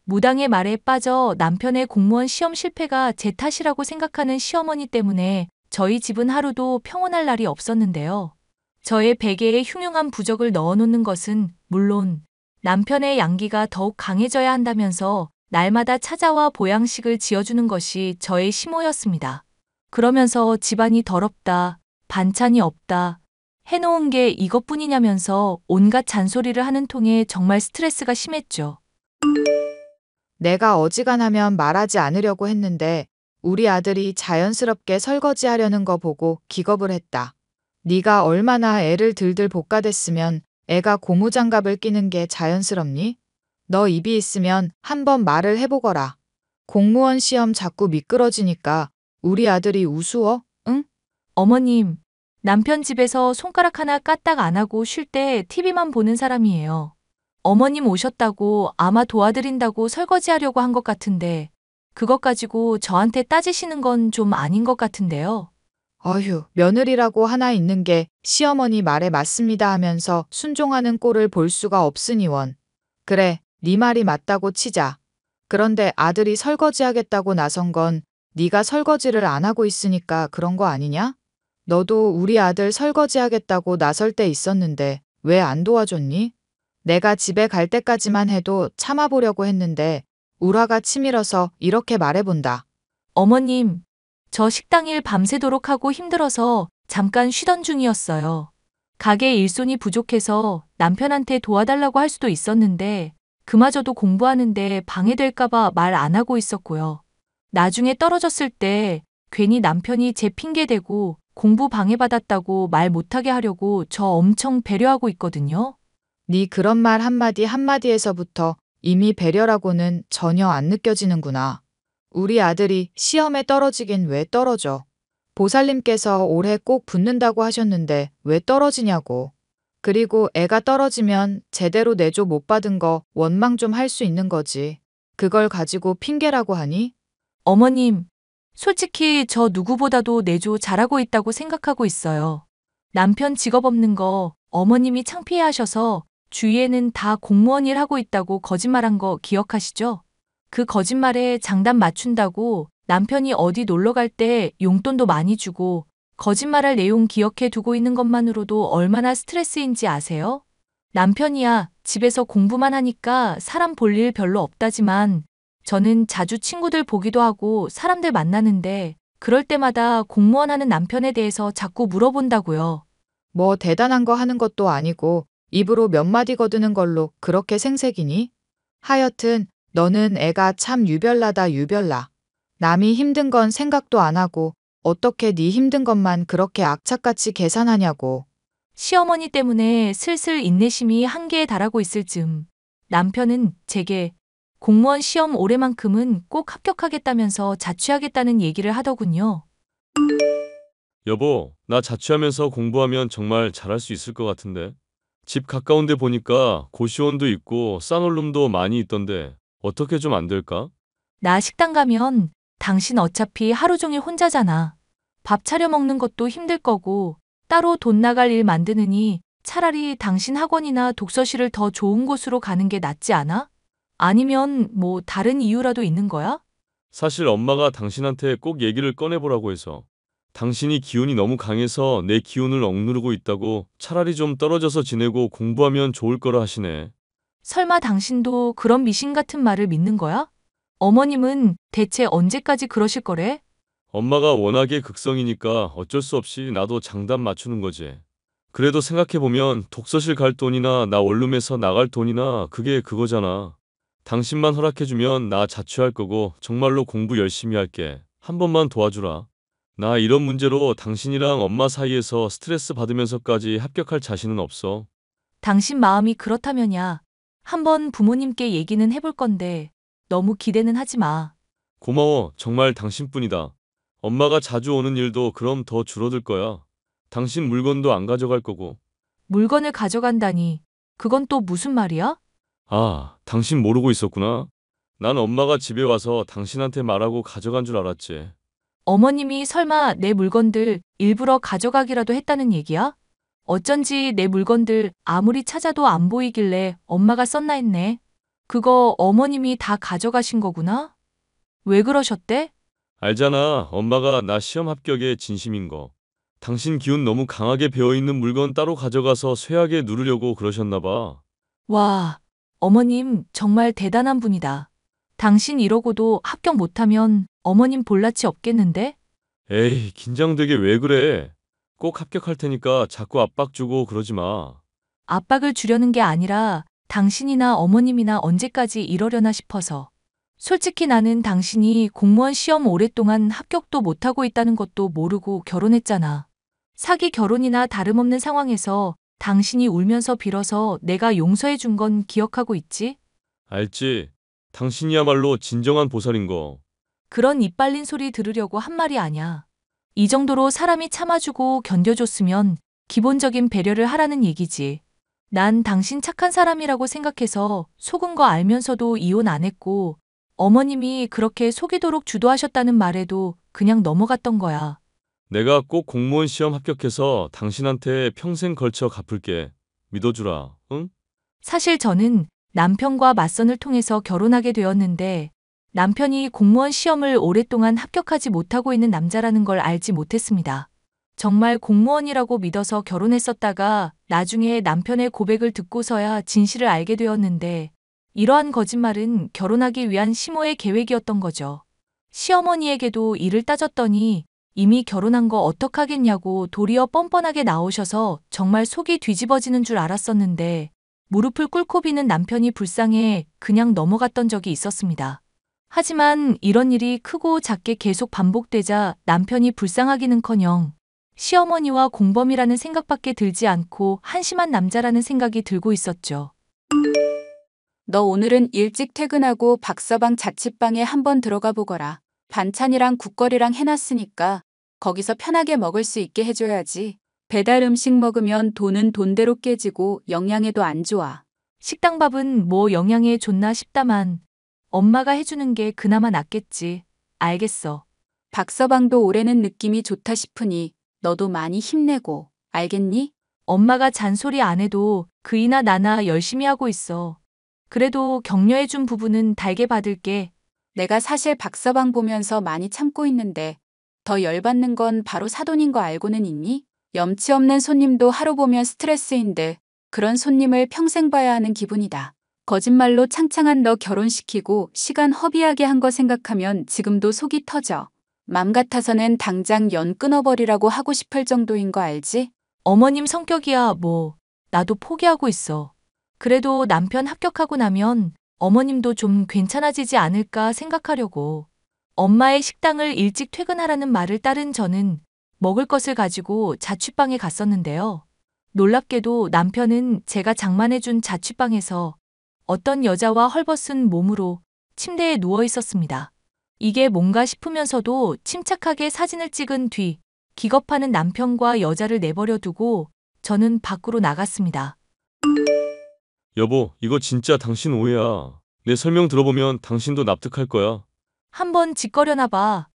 무당의 말에 빠져 남편의 공무원 시험 실패가 제 탓이라고 생각하는 시어머니 때문에 저희 집은 하루도 평온할 날이 없었는데요. 저의 베개에 흉흉한 부적을 넣어놓는 것은 물론 남편의 양기가 더욱 강해져야 한다면서 날마다 찾아와 보양식을 지어주는 것이 저의 심호였습니다. 그러면서 집안이 더럽다, 반찬이 없다, 해놓은 게 이것뿐이냐면서 온갖 잔소리를 하는 통에 정말 스트레스가 심했죠. 내가 어지간하면 말하지 않으려고 했는데 우리 아들이 자연스럽게 설거지하려는 거 보고 기겁을 했다. 네가 얼마나 애를 들들 볶아댔으면 애가 고무장갑을 끼는 게 자연스럽니? 너 입이 있으면 한번 말을 해보거라. 공무원 시험 자꾸 미끄러지니까 우리 아들이 우스워? 응? 어머님, 남편 집에서 손가락 하나 까딱 안 하고 쉴 때 TV만 보는 사람이에요. 어머님 오셨다고 아마 도와드린다고 설거지하려고 한 것 같은데 그것 가지고 저한테 따지시는 건 좀 아닌 것 같은데요. 어휴, 며느리라고 하나 있는 게 시어머니 말에 맞습니다 하면서 순종하는 꼴을 볼 수가 없으니 원. 그래, 네 말이 맞다고 치자. 그런데 아들이 설거지하겠다고 나선 건 네가 설거지를 안 하고 있으니까 그런 거 아니냐? 너도 우리 아들 설거지하겠다고 나설 때 있었는데 왜 안 도와줬니? 내가 집에 갈 때까지만 해도 참아보려고 했는데 울화가 치밀어서 이렇게 말해본다. 어머님, 저 식당 일 밤새도록 하고 힘들어서 잠깐 쉬던 중이었어요. 가게 일손이 부족해서 남편한테 도와달라고 할 수도 있었는데 그마저도 공부하는데 방해될까봐 말 안 하고 있었고요. 나중에 떨어졌을 때 괜히 남편이 제 핑계대고 공부 방해받았다고 말 못하게 하려고 저 엄청 배려하고 있거든요. 네 그런 말 한마디 한마디에서부터 이미 배려라고는 전혀 안 느껴지는구나. 우리 아들이 시험에 떨어지긴 왜 떨어져? 보살님께서 올해 꼭 붙는다고 하셨는데 왜 떨어지냐고. 그리고 애가 떨어지면 제대로 내조 못 받은 거 원망 좀 할 수 있는 거지. 그걸 가지고 핑계라고 하니? 어머님, 솔직히 저 누구보다도 내조 잘하고 있다고 생각하고 있어요. 남편 직업 없는 거 어머님이 창피해 하셔서 주위에는 다 공무원 일 하고 있다고 거짓말한 거 기억하시죠? 그 거짓말에 장단 맞춘다고 남편이 어디 놀러 갈 때 용돈도 많이 주고 거짓말할 내용 기억해 두고 있는 것만으로도 얼마나 스트레스인지 아세요? 남편이야 집에서 공부만 하니까 사람 볼 일 별로 없다지만 저는 자주 친구들 보기도 하고 사람들 만나는데 그럴 때마다 공무원 하는 남편에 대해서 자꾸 물어본다고요. 뭐 대단한 거 하는 것도 아니고 입으로 몇 마디 거드는 걸로 그렇게 생색이니? 하여튼 너는 애가 참 유별나다 유별나. 남이 힘든 건 생각도 안 하고 어떻게 네 힘든 것만 그렇게 악착같이 계산하냐고. 시어머니 때문에 슬슬 인내심이 한계에 달하고 있을 즈음 남편은 제게 공무원 시험 올해만큼은 꼭 합격하겠다면서 자취하겠다는 얘기를 하더군요. 여보, 나 자취하면서 공부하면 정말 잘할 수 있을 것 같은데. 집 가까운 데 보니까 고시원도 있고 싸놀룸도 많이 있던데 어떻게 좀 안 될까? 나 식당 가면 당신 어차피 하루 종일 혼자잖아. 밥 차려 먹는 것도 힘들 거고 따로 돈 나갈 일 만드느니 차라리 당신 학원이나 독서실을 더 좋은 곳으로 가는 게 낫지 않아? 아니면 뭐 다른 이유라도 있는 거야? 사실 엄마가 당신한테 꼭 얘기를 꺼내보라고 해서. 당신이 기운이 너무 강해서 내 기운을 억누르고 있다고 차라리 좀 떨어져서 지내고 공부하면 좋을 거라 하시네. 설마 당신도 그런 미신 같은 말을 믿는 거야? 어머님은 대체 언제까지 그러실 거래? 엄마가 워낙에 극성이니까 어쩔 수 없이 나도 장단 맞추는 거지. 그래도 생각해보면 독서실 갈 돈이나 나 원룸에서 나갈 돈이나 그게 그거잖아. 당신만 허락해주면 나 자취할 거고 정말로 공부 열심히 할게. 한 번만 도와주라. 나 이런 문제로 당신이랑 엄마 사이에서 스트레스 받으면서까지 합격할 자신은 없어. 당신 마음이 그렇다면야 한번 부모님께 얘기는 해볼 건데 너무 기대는 하지 마. 고마워. 정말 당신뿐이다. 엄마가 자주 오는 일도 그럼 더 줄어들 거야. 당신 물건도 안 가져갈 거고. 물건을 가져간다니 그건 또 무슨 말이야? 아, 당신 모르고 있었구나. 난 엄마가 집에 와서 당신한테 말하고 가져간 줄 알았지. 어머님이 설마 내 물건들 일부러 가져가기라도 했다는 얘기야? 어쩐지 내 물건들 아무리 찾아도 안 보이길래 엄마가 썼나 했네. 그거 어머님이 다 가져가신 거구나? 왜 그러셨대? 알잖아. 엄마가 나 시험 합격에 진심인 거. 당신 기운 너무 강하게 배어있는 물건 따로 가져가서 쇠하게 누르려고 그러셨나 봐. 와, 어머님 정말 대단한 분이다. 당신 이러고도 합격 못하면 어머님 볼낯이 없겠는데? 에이, 긴장되게 왜 그래? 꼭 합격할 테니까 자꾸 압박 주고 그러지 마. 압박을 주려는 게 아니라 당신이나 어머님이나 언제까지 이러려나 싶어서. 솔직히 나는 당신이 공무원 시험 오랫동안 합격도 못하고 있다는 것도 모르고 결혼했잖아. 사기 결혼이나 다름없는 상황에서 당신이 울면서 빌어서 내가 용서해 준 건 기억하고 있지? 알지? 당신이야말로 진정한 보살인 거. 그런 입 발린 소리 들으려고 한 말이 아냐. 이 정도로 사람이 참아주고 견뎌줬으면 기본적인 배려를 하라는 얘기지. 난 당신 착한 사람이라고 생각해서 속은 거 알면서도 이혼 안 했고 어머님이 그렇게 속이도록 주도하셨다는 말에도 그냥 넘어갔던 거야. 내가 꼭 공무원 시험 합격해서 당신한테 평생 걸쳐 갚을게. 믿어주라, 응? 사실 저는 남편과 맞선을 통해서 결혼하게 되었는데 남편이 공무원 시험을 오랫동안 합격하지 못하고 있는 남자라는 걸 알지 못했습니다. 정말 공무원이라고 믿어서 결혼했었다가 나중에 남편의 고백을 듣고서야 진실을 알게 되었는데 이러한 거짓말은 결혼하기 위한 시모의 계획이었던 거죠. 시어머니에게도 이를 따졌더니 이미 결혼한 거 어떡하겠냐고 도리어 뻔뻔하게 나오셔서 정말 속이 뒤집어지는 줄 알았었는데 무릎을 꿇고 비는 남편이 불쌍해 그냥 넘어갔던 적이 있었습니다. 하지만 이런 일이 크고 작게 계속 반복되자 남편이 불쌍하기는커녕 시어머니와 공범이라는 생각밖에 들지 않고 한심한 남자라는 생각이 들고 있었죠. 너 오늘은 일찍 퇴근하고 박서방 자취방에 한번 들어가 보거라. 반찬이랑 국거리랑 해놨으니까 거기서 편하게 먹을 수 있게 해줘야지. 배달 음식 먹으면 돈은 돈대로 깨지고 영양에도 안 좋아. 식당 밥은 뭐 영양에 좋나 싶다만 엄마가 해주는 게 그나마 낫겠지. 알겠어. 박서방도 올해는 느낌이 좋다 싶으니 너도 많이 힘내고, 알겠니? 엄마가 잔소리 안 해도 그이나 나나 열심히 하고 있어. 그래도 격려해준 부분은 달게 받을게. 내가 사실 박서방 보면서 많이 참고 있는데 더 열받는 건 바로 사돈인 거 알고는 있니? 염치 없는 손님도 하루 보면 스트레스인데 그런 손님을 평생 봐야 하는 기분이다. 거짓말로 창창한 너 결혼시키고 시간 허비하게 한 거 생각하면 지금도 속이 터져. 맘 같아서는 당장 연 끊어버리라고 하고 싶을 정도인 거 알지? 어머님 성격이야 뭐 나도 포기하고 있어. 그래도 남편 합격하고 나면 어머님도 좀 괜찮아지지 않을까 생각하려고. 엄마의 식당을 일찍 퇴근하라는 말을 따른 저는 먹을 것을 가지고 자취방에 갔었는데요. 놀랍게도 남편은 제가 장만해준 자취방에서 어떤 여자와 헐벗은 몸으로 침대에 누워 있었습니다. 이게 뭔가 싶으면서도 침착하게 사진을 찍은 뒤 기겁하는 남편과 여자를 내버려 두고 저는 밖으로 나갔습니다. 여보, 이거 진짜 당신 오해야. 내 설명 들어보면 당신도 납득할 거야. 한번 짓거려나 봐.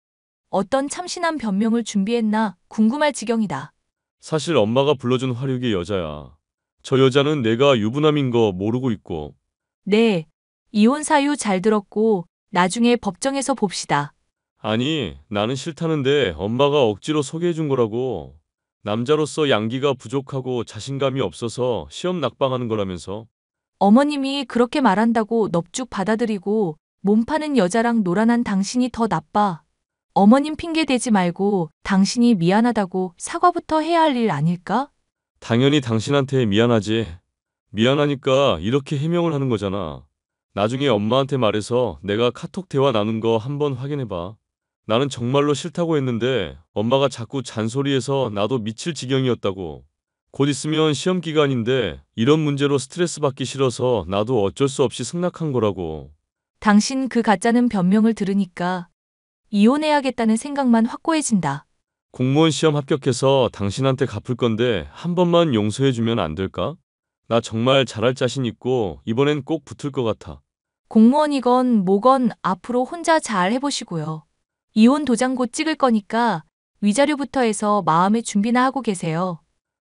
어떤 참신한 변명을 준비했나 궁금할 지경이다. 사실 엄마가 불러준 화류계 여자야. 저 여자는 내가 유부남인 거 모르고 있고. 네, 이혼 사유 잘 들었고 나중에 법정에서 봅시다. 아니, 나는 싫다는데 엄마가 억지로 소개해준 거라고. 남자로서 양기가 부족하고 자신감이 없어서 시험 낙방하는 거라면서. 어머님이 그렇게 말한다고 넙죽 받아들이고 몸 파는 여자랑 놀아난 당신이 더 나빠. 어머님 핑계 대지 말고 당신이 미안하다고 사과부터 해야 할 일 아닐까? 당연히 당신한테 미안하지. 미안하니까 이렇게 해명을 하는 거잖아. 나중에 엄마한테 말해서 내가 카톡 대화 나눈 거 한번 확인해봐. 나는 정말로 싫다고 했는데 엄마가 자꾸 잔소리해서 나도 미칠 지경이었다고. 곧 있으면 시험 기간인데 이런 문제로 스트레스 받기 싫어서 나도 어쩔 수 없이 승낙한 거라고. 당신 그 가짜는 변명을 들으니까 이혼해야겠다는 생각만 확고해진다. 공무원 시험 합격해서 당신한테 갚을 건데 한 번만 용서해주면 안 될까? 나 정말 잘할 자신 있고 이번엔 꼭 붙을 것 같아. 공무원이건 뭐건 앞으로 혼자 잘 해보시고요. 이혼 도장 곧 찍을 거니까 위자료부터 해서 마음의 준비나 하고 계세요.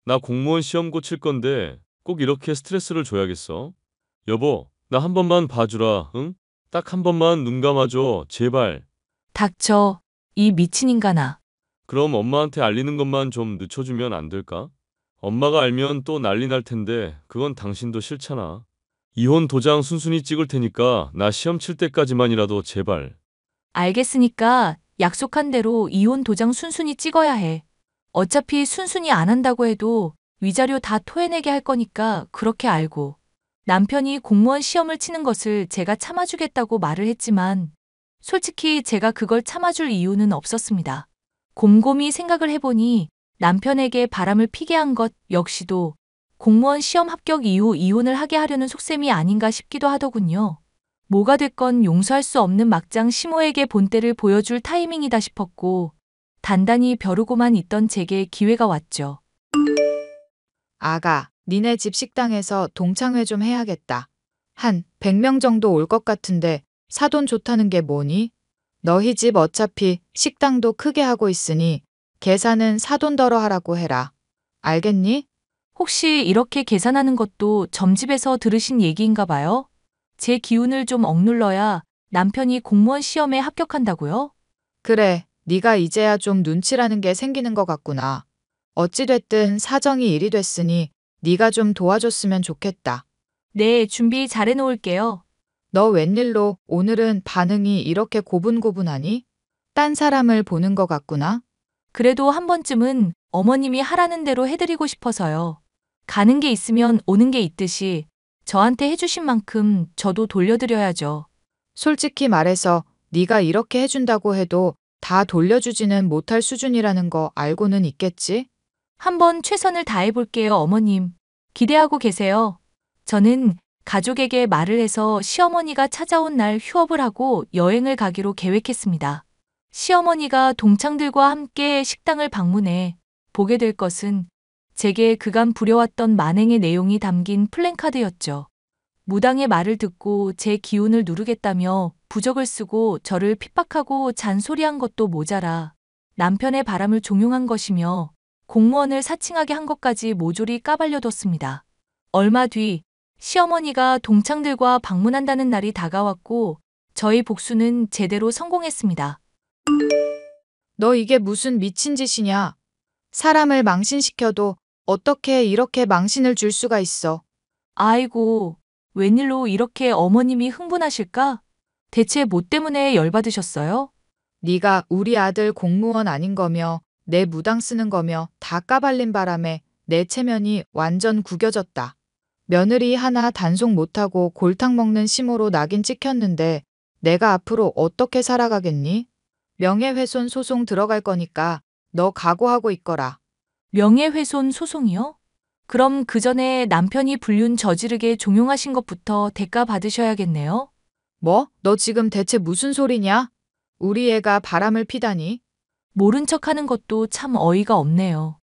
나 공무원 시험 고칠 건데 꼭 이렇게 스트레스를 줘야겠어? 여보, 나 한 번만 봐주라, 응? 딱 한 번만 눈 감아줘, 제발. 닥쳐, 이 미친 인간아. 그럼 엄마한테 알리는 것만 좀 늦춰주면 안 될까? 엄마가 알면 또 난리 날 텐데 그건 당신도 싫잖아. 이혼 도장 순순히 찍을 테니까 나 시험 칠 때까지만이라도 제발. 알겠으니까 약속한 대로 이혼 도장 순순히 찍어야 해. 어차피 순순히 안 한다고 해도 위자료 다 토해내게 할 거니까 그렇게 알고. 남편이 공무원 시험을 치는 것을 제가 참아주겠다고 말을 했지만 솔직히 제가 그걸 참아줄 이유는 없었습니다. 곰곰이 생각을 해보니 남편에게 바람을 피게 한 것 역시도 공무원 시험 합격 이후 이혼을 하게 하려는 속셈이 아닌가 싶기도 하더군요. 뭐가 됐건 용서할 수 없는 막장 시모에게 본때를 보여줄 타이밍이다 싶었고 단단히 벼르고만 있던 제게 기회가 왔죠. 아가, 니네 집 식당에서 동창회 좀 해야겠다. 한 100명 정도 올 것 같은데 사돈 좋다는 게 뭐니? 너희 집 어차피 식당도 크게 하고 있으니 계산은 사돈더러 하라고 해라. 알겠니? 혹시 이렇게 계산하는 것도 점집에서 들으신 얘기인가 봐요? 제 기운을 좀 억눌러야 남편이 공무원 시험에 합격한다고요? 그래, 네가 이제야 좀 눈치라는 게 생기는 것 같구나. 어찌됐든 사정이 일이 됐으니 네가 좀 도와줬으면 좋겠다. 네, 준비 잘 해놓을게요. 너 웬일로 오늘은 반응이 이렇게 고분고분하니? 딴 사람을 보는 것 같구나. 그래도 한 번쯤은 어머님이 하라는 대로 해드리고 싶어서요. 가는 게 있으면 오는 게 있듯이 저한테 해주신 만큼 저도 돌려드려야죠. 솔직히 말해서 네가 이렇게 해준다고 해도 다 돌려주지는 못할 수준이라는 거 알고는 있겠지? 한번 최선을 다해볼게요, 어머님. 기대하고 계세요. 저는 가족에게 말을 해서 시어머니가 찾아온 날 휴업을 하고 여행을 가기로 계획했습니다. 시어머니가 동창들과 함께 식당을 방문해 보게 될 것은 제게 그간 부려왔던 만행의 내용이 담긴 플랜카드였죠. 무당의 말을 듣고 제 기운을 누르겠다며 부적을 쓰고 저를 핍박하고 잔소리한 것도 모자라 남편의 바람을 종용한 것이며 공무원을 사칭하게 한 것까지 모조리 까발려뒀습니다. 얼마 뒤 시어머니가 동창들과 방문한다는 날이 다가왔고 저희 복수는 제대로 성공했습니다. 너 이게 무슨 미친 짓이냐? 사람을 망신시켜도 어떻게 이렇게 망신을 줄 수가 있어? 아이고, 웬일로 이렇게 어머님이 흥분하실까? 대체 뭐 때문에 열받으셨어요? 네가 우리 아들 공무원 아닌 거며 내 무당 쓰는 거며 다 까발린 바람에 내 체면이 완전 구겨졌다. 며느리 하나 단속 못하고 골탕 먹는 심으로 낙인 찍혔는데 내가 앞으로 어떻게 살아가겠니? 명예훼손 소송 들어갈 거니까 너 각오하고 있거라. 명예훼손 소송이요? 그럼 그 전에 남편이 불륜 저지르게 종용하신 것부터 대가 받으셔야겠네요? 뭐? 너 지금 대체 무슨 소리냐? 우리 애가 바람을 피다니? 모른 척 하는 것도 참 어이가 없네요.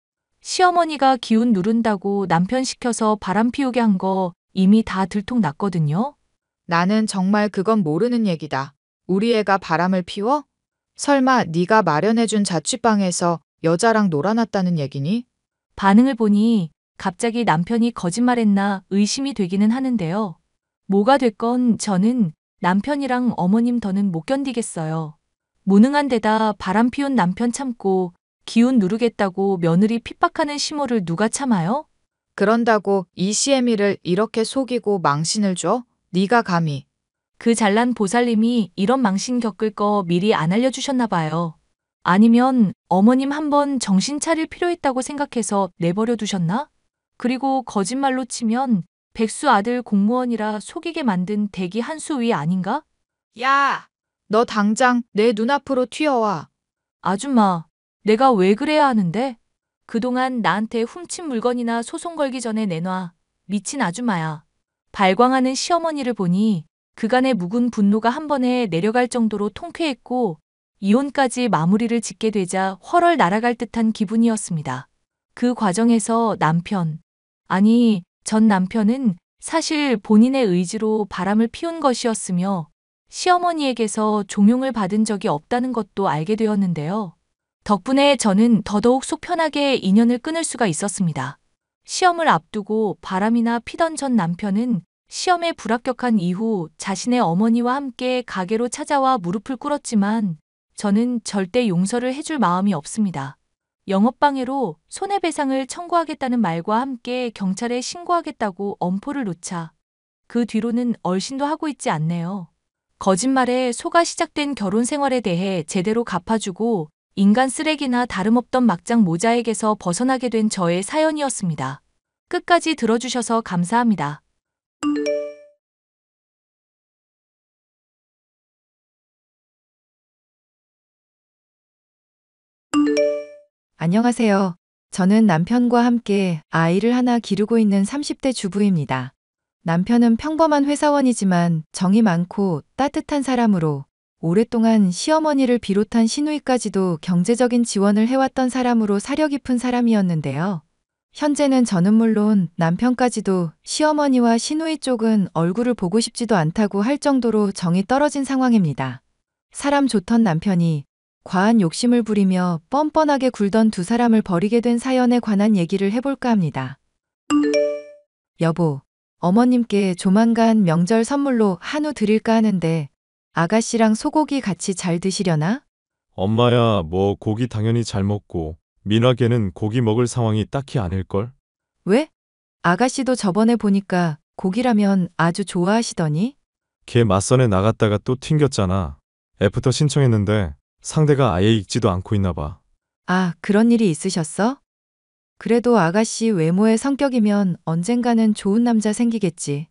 시어머니가 기운 누른다고 남편 시켜서 바람 피우게 한 거 이미 다 들통났거든요? 나는 정말 그건 모르는 얘기다. 우리 애가 바람을 피워? 설마 네가 마련해준 자취방에서 여자랑 놀아났다는 얘기니? 반응을 보니 갑자기 남편이 거짓말했나 의심이 되기는 하는데요. 뭐가 됐건 저는 남편이랑 어머님 더는 못 견디겠어요. 무능한 데다 바람 피운 남편 참고 기운 누르겠다고 며느리 핍박하는 시모를 누가 참아요? 그런다고 이 시애미를 이렇게 속이고 망신을 줘? 네가 감히. 그 잘난 보살님이 이런 망신 겪을 거 미리 안 알려주셨나 봐요. 아니면 어머님 한번 정신 차릴 필요 있다고 생각해서 내버려 두셨나? 그리고 거짓말로 치면 백수 아들 공무원이라 속이게 만든 대기 한 수 위 아닌가? 야! 너 당장 내 눈앞으로 튀어와. 아줌마, 내가 왜 그래야 하는데? 그동안 나한테 훔친 물건이나 소송 걸기 전에 내놔. 미친 아줌마야. 발광하는 시어머니를 보니 그간의 묵은 분노가 한 번에 내려갈 정도로 통쾌했고 이혼까지 마무리를 짓게 되자 훨훨 날아갈 듯한 기분이었습니다. 그 과정에서 전 남편은 사실 본인의 의지로 바람을 피운 것이었으며 시어머니에게서 종용을 받은 적이 없다는 것도 알게 되었는데요. 덕분에 저는 더더욱 속 편하게 인연을 끊을 수가 있었습니다. 시험을 앞두고 바람이나 피던 전 남편은 시험에 불합격한 이후 자신의 어머니와 함께 가게로 찾아와 무릎을 꿇었지만 저는 절대 용서를 해줄 마음이 없습니다. 영업방해로 손해배상을 청구하겠다는 말과 함께 경찰에 신고하겠다고 엄포를 놓자 그 뒤로는 얼씬도 하고 있지 않네요. 거짓말에 속아 시작된 결혼 생활에 대해 제대로 갚아주고 인간 쓰레기나 다름없던 막장 모자에게서 벗어나게 된 저의 사연이었습니다. 끝까지 들어주셔서 감사합니다. 안녕하세요. 저는 남편과 함께 아이를 하나 기르고 있는 30대 주부입니다. 남편은 평범한 회사원이지만 정이 많고 따뜻한 사람으로 오랫동안 시어머니를 비롯한 시누이까지도 경제적인 지원을 해왔던 사람으로 사려 깊은 사람이었는데요. 현재는 저는 물론 남편까지도 시어머니와 시누이 쪽은 얼굴을 보고 싶지도 않다고 할 정도로 정이 떨어진 상황입니다. 사람 좋던 남편이 과한 욕심을 부리며 뻔뻔하게 굴던 두 사람을 버리게 된 사연에 관한 얘기를 해볼까 합니다. 여보, 어머님께 조만간 명절 선물로 한우 드릴까 하는데 아가씨랑 소고기 같이 잘 드시려나? 엄마야, 뭐 고기 당연히 잘 먹고 민화 걔는 고기 먹을 상황이 딱히 아닐걸? 왜? 아가씨도 저번에 보니까 고기라면 아주 좋아하시더니? 걔 맞선에 나갔다가 또 튕겼잖아. 애프터 신청했는데 상대가 아예 읽지도 않고 있나 봐. 아, 그런 일이 있으셨어? 그래도 아가씨 외모의 성격이면 언젠가는 좋은 남자 생기겠지.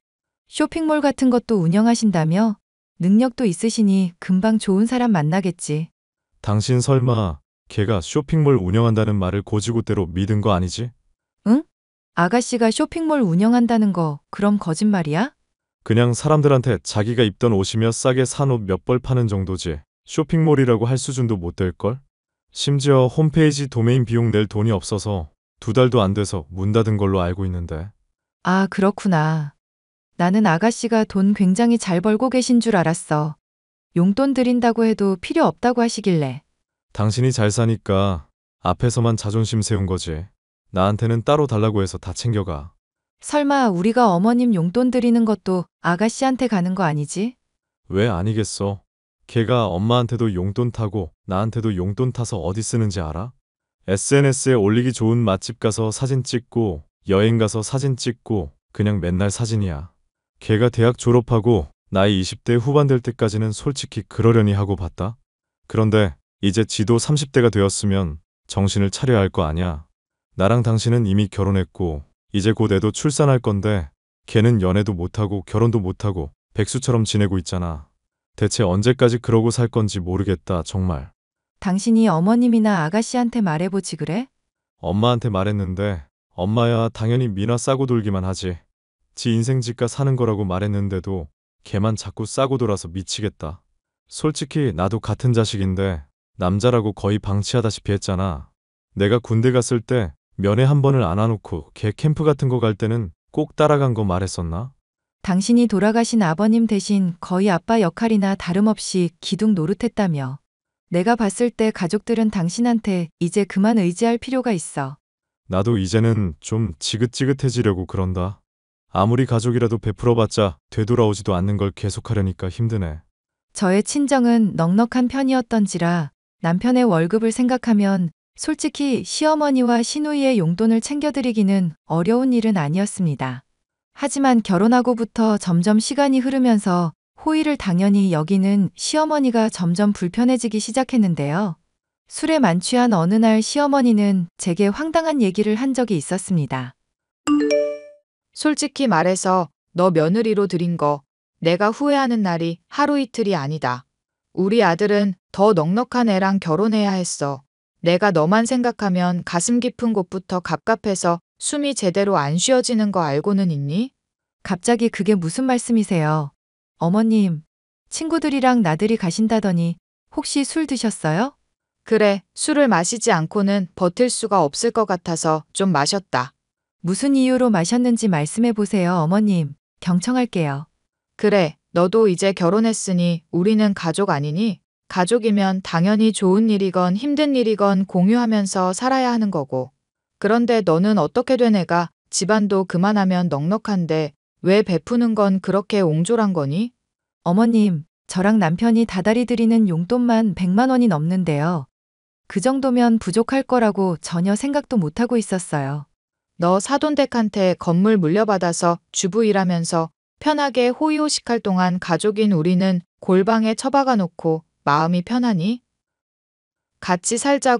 쇼핑몰 같은 것도 운영하신다며? 능력도 있으시니 금방 좋은 사람 만나겠지. 당신 설마 걔가 쇼핑몰 운영한다는 말을 고지고대로 믿은 거 아니지? 응? 아가씨가 쇼핑몰 운영한다는 거 그럼 거짓말이야? 그냥 사람들한테 자기가 입던 옷이며 싸게 산 옷 몇 벌 파는 정도지. 쇼핑몰이라고 할 수준도 못 될걸? 심지어 홈페이지 도메인 비용 낼 돈이 없어서 2달도 안 돼서 문 닫은 걸로 알고 있는데. 아, 그렇구나. 나는 아가씨가 돈 굉장히 잘 벌고 계신 줄 알았어. 용돈 드린다고 해도 필요 없다고 하시길래. 당신이 잘 사니까 앞에서만 자존심 세운 거지. 나한테는 따로 달라고 해서 다 챙겨가. 설마 우리가 어머님 용돈 드리는 것도 아가씨한테 가는 거 아니지? 왜 아니겠어? 걔가 엄마한테도 용돈 타고 나한테도 용돈 타서 어디 쓰는지 알아? SNS에 올리기 좋은 맛집 가서 사진 찍고 여행 가서 사진 찍고 그냥 맨날 사진이야. 걔가 대학 졸업하고 나이 20대 후반 될 때까지는 솔직히 그러려니 하고 봤다. 그런데 이제 지도 30대가 되었으면 정신을 차려야 할 거 아냐. 나랑 당신은 이미 결혼했고 이제 곧 애도 출산할 건데 걔는 연애도 못하고 결혼도 못하고 백수처럼 지내고 있잖아. 대체 언제까지 그러고 살 건지 모르겠다, 정말. 당신이 어머님이나 아가씨한테 말해보지 그래? 엄마한테 말했는데 엄마야 당연히 미나 싸고 돌기만 하지. 지 인생 지가 사는 거라고 말했는데도 걔만 자꾸 싸고 돌아서 미치겠다. 솔직히 나도 같은 자식인데 남자라고 거의 방치하다시피 했잖아. 내가 군대 갔을 때 면회 한 번을 안 와놓고 걔 캠프 같은 거 갈 때는 꼭 따라간 거 말했었나? 당신이 돌아가신 아버님 대신 거의 아빠 역할이나 다름없이 기둥 노릇했다며. 내가 봤을 때 가족들은 당신한테 이제 그만 의지할 필요가 있어. 나도 이제는 좀 지긋지긋해지려고 그런다. 아무리 가족이라도 베풀어봤자 되돌아오지도 않는 걸 계속하려니까 힘드네. 저의 친정은 넉넉한 편이었던지라 남편의 월급을 생각하면 솔직히 시어머니와 시누이의 용돈을 챙겨드리기는 어려운 일은 아니었습니다. 하지만 결혼하고부터 점점 시간이 흐르면서 호의를 당연히 여기는 시어머니가 점점 불편해지기 시작했는데요. 술에 만취한 어느 날 시어머니는 제게 황당한 얘기를 한 적이 있었습니다. 솔직히 말해서 너 며느리로 들인 거 내가 후회하는 날이 하루 이틀이 아니다. 우리 아들은 더 넉넉한 애랑 결혼해야 했어. 내가 너만 생각하면 가슴 깊은 곳부터 갑갑해서 숨이 제대로 안 쉬어지는 거 알고는 있니? 갑자기 그게 무슨 말씀이세요? 어머님, 친구들이랑 나들이 가신다더니 혹시 술 드셨어요? 그래, 술을 마시지 않고는 버틸 수가 없을 것 같아서 좀 마셨다. 무슨 이유로 마셨는지 말씀해 보세요, 어머님. 경청할게요. 그래, 너도 이제 결혼했으니 우리는 가족 아니니? 가족이면 당연히 좋은 일이건 힘든 일이건 공유하면서 살아야 하는 거고. 그런데 너는 어떻게 된 애가 집안도 그만하면 넉넉한데 왜 베푸는 건 그렇게 옹졸한 거니? 어머님, 저랑 남편이 다달이 드리는 용돈만 100만 원이 넘는데요. 그 정도면 부족할 거라고 전혀 생각도 못하고 있었어요. 너 사돈댁한테 건물 물려받아서 주부 일하면서 편하게 호의호식할 동안 가족인 우리는 골방에 처박아 놓고 마음이 편하니? 같이 살자고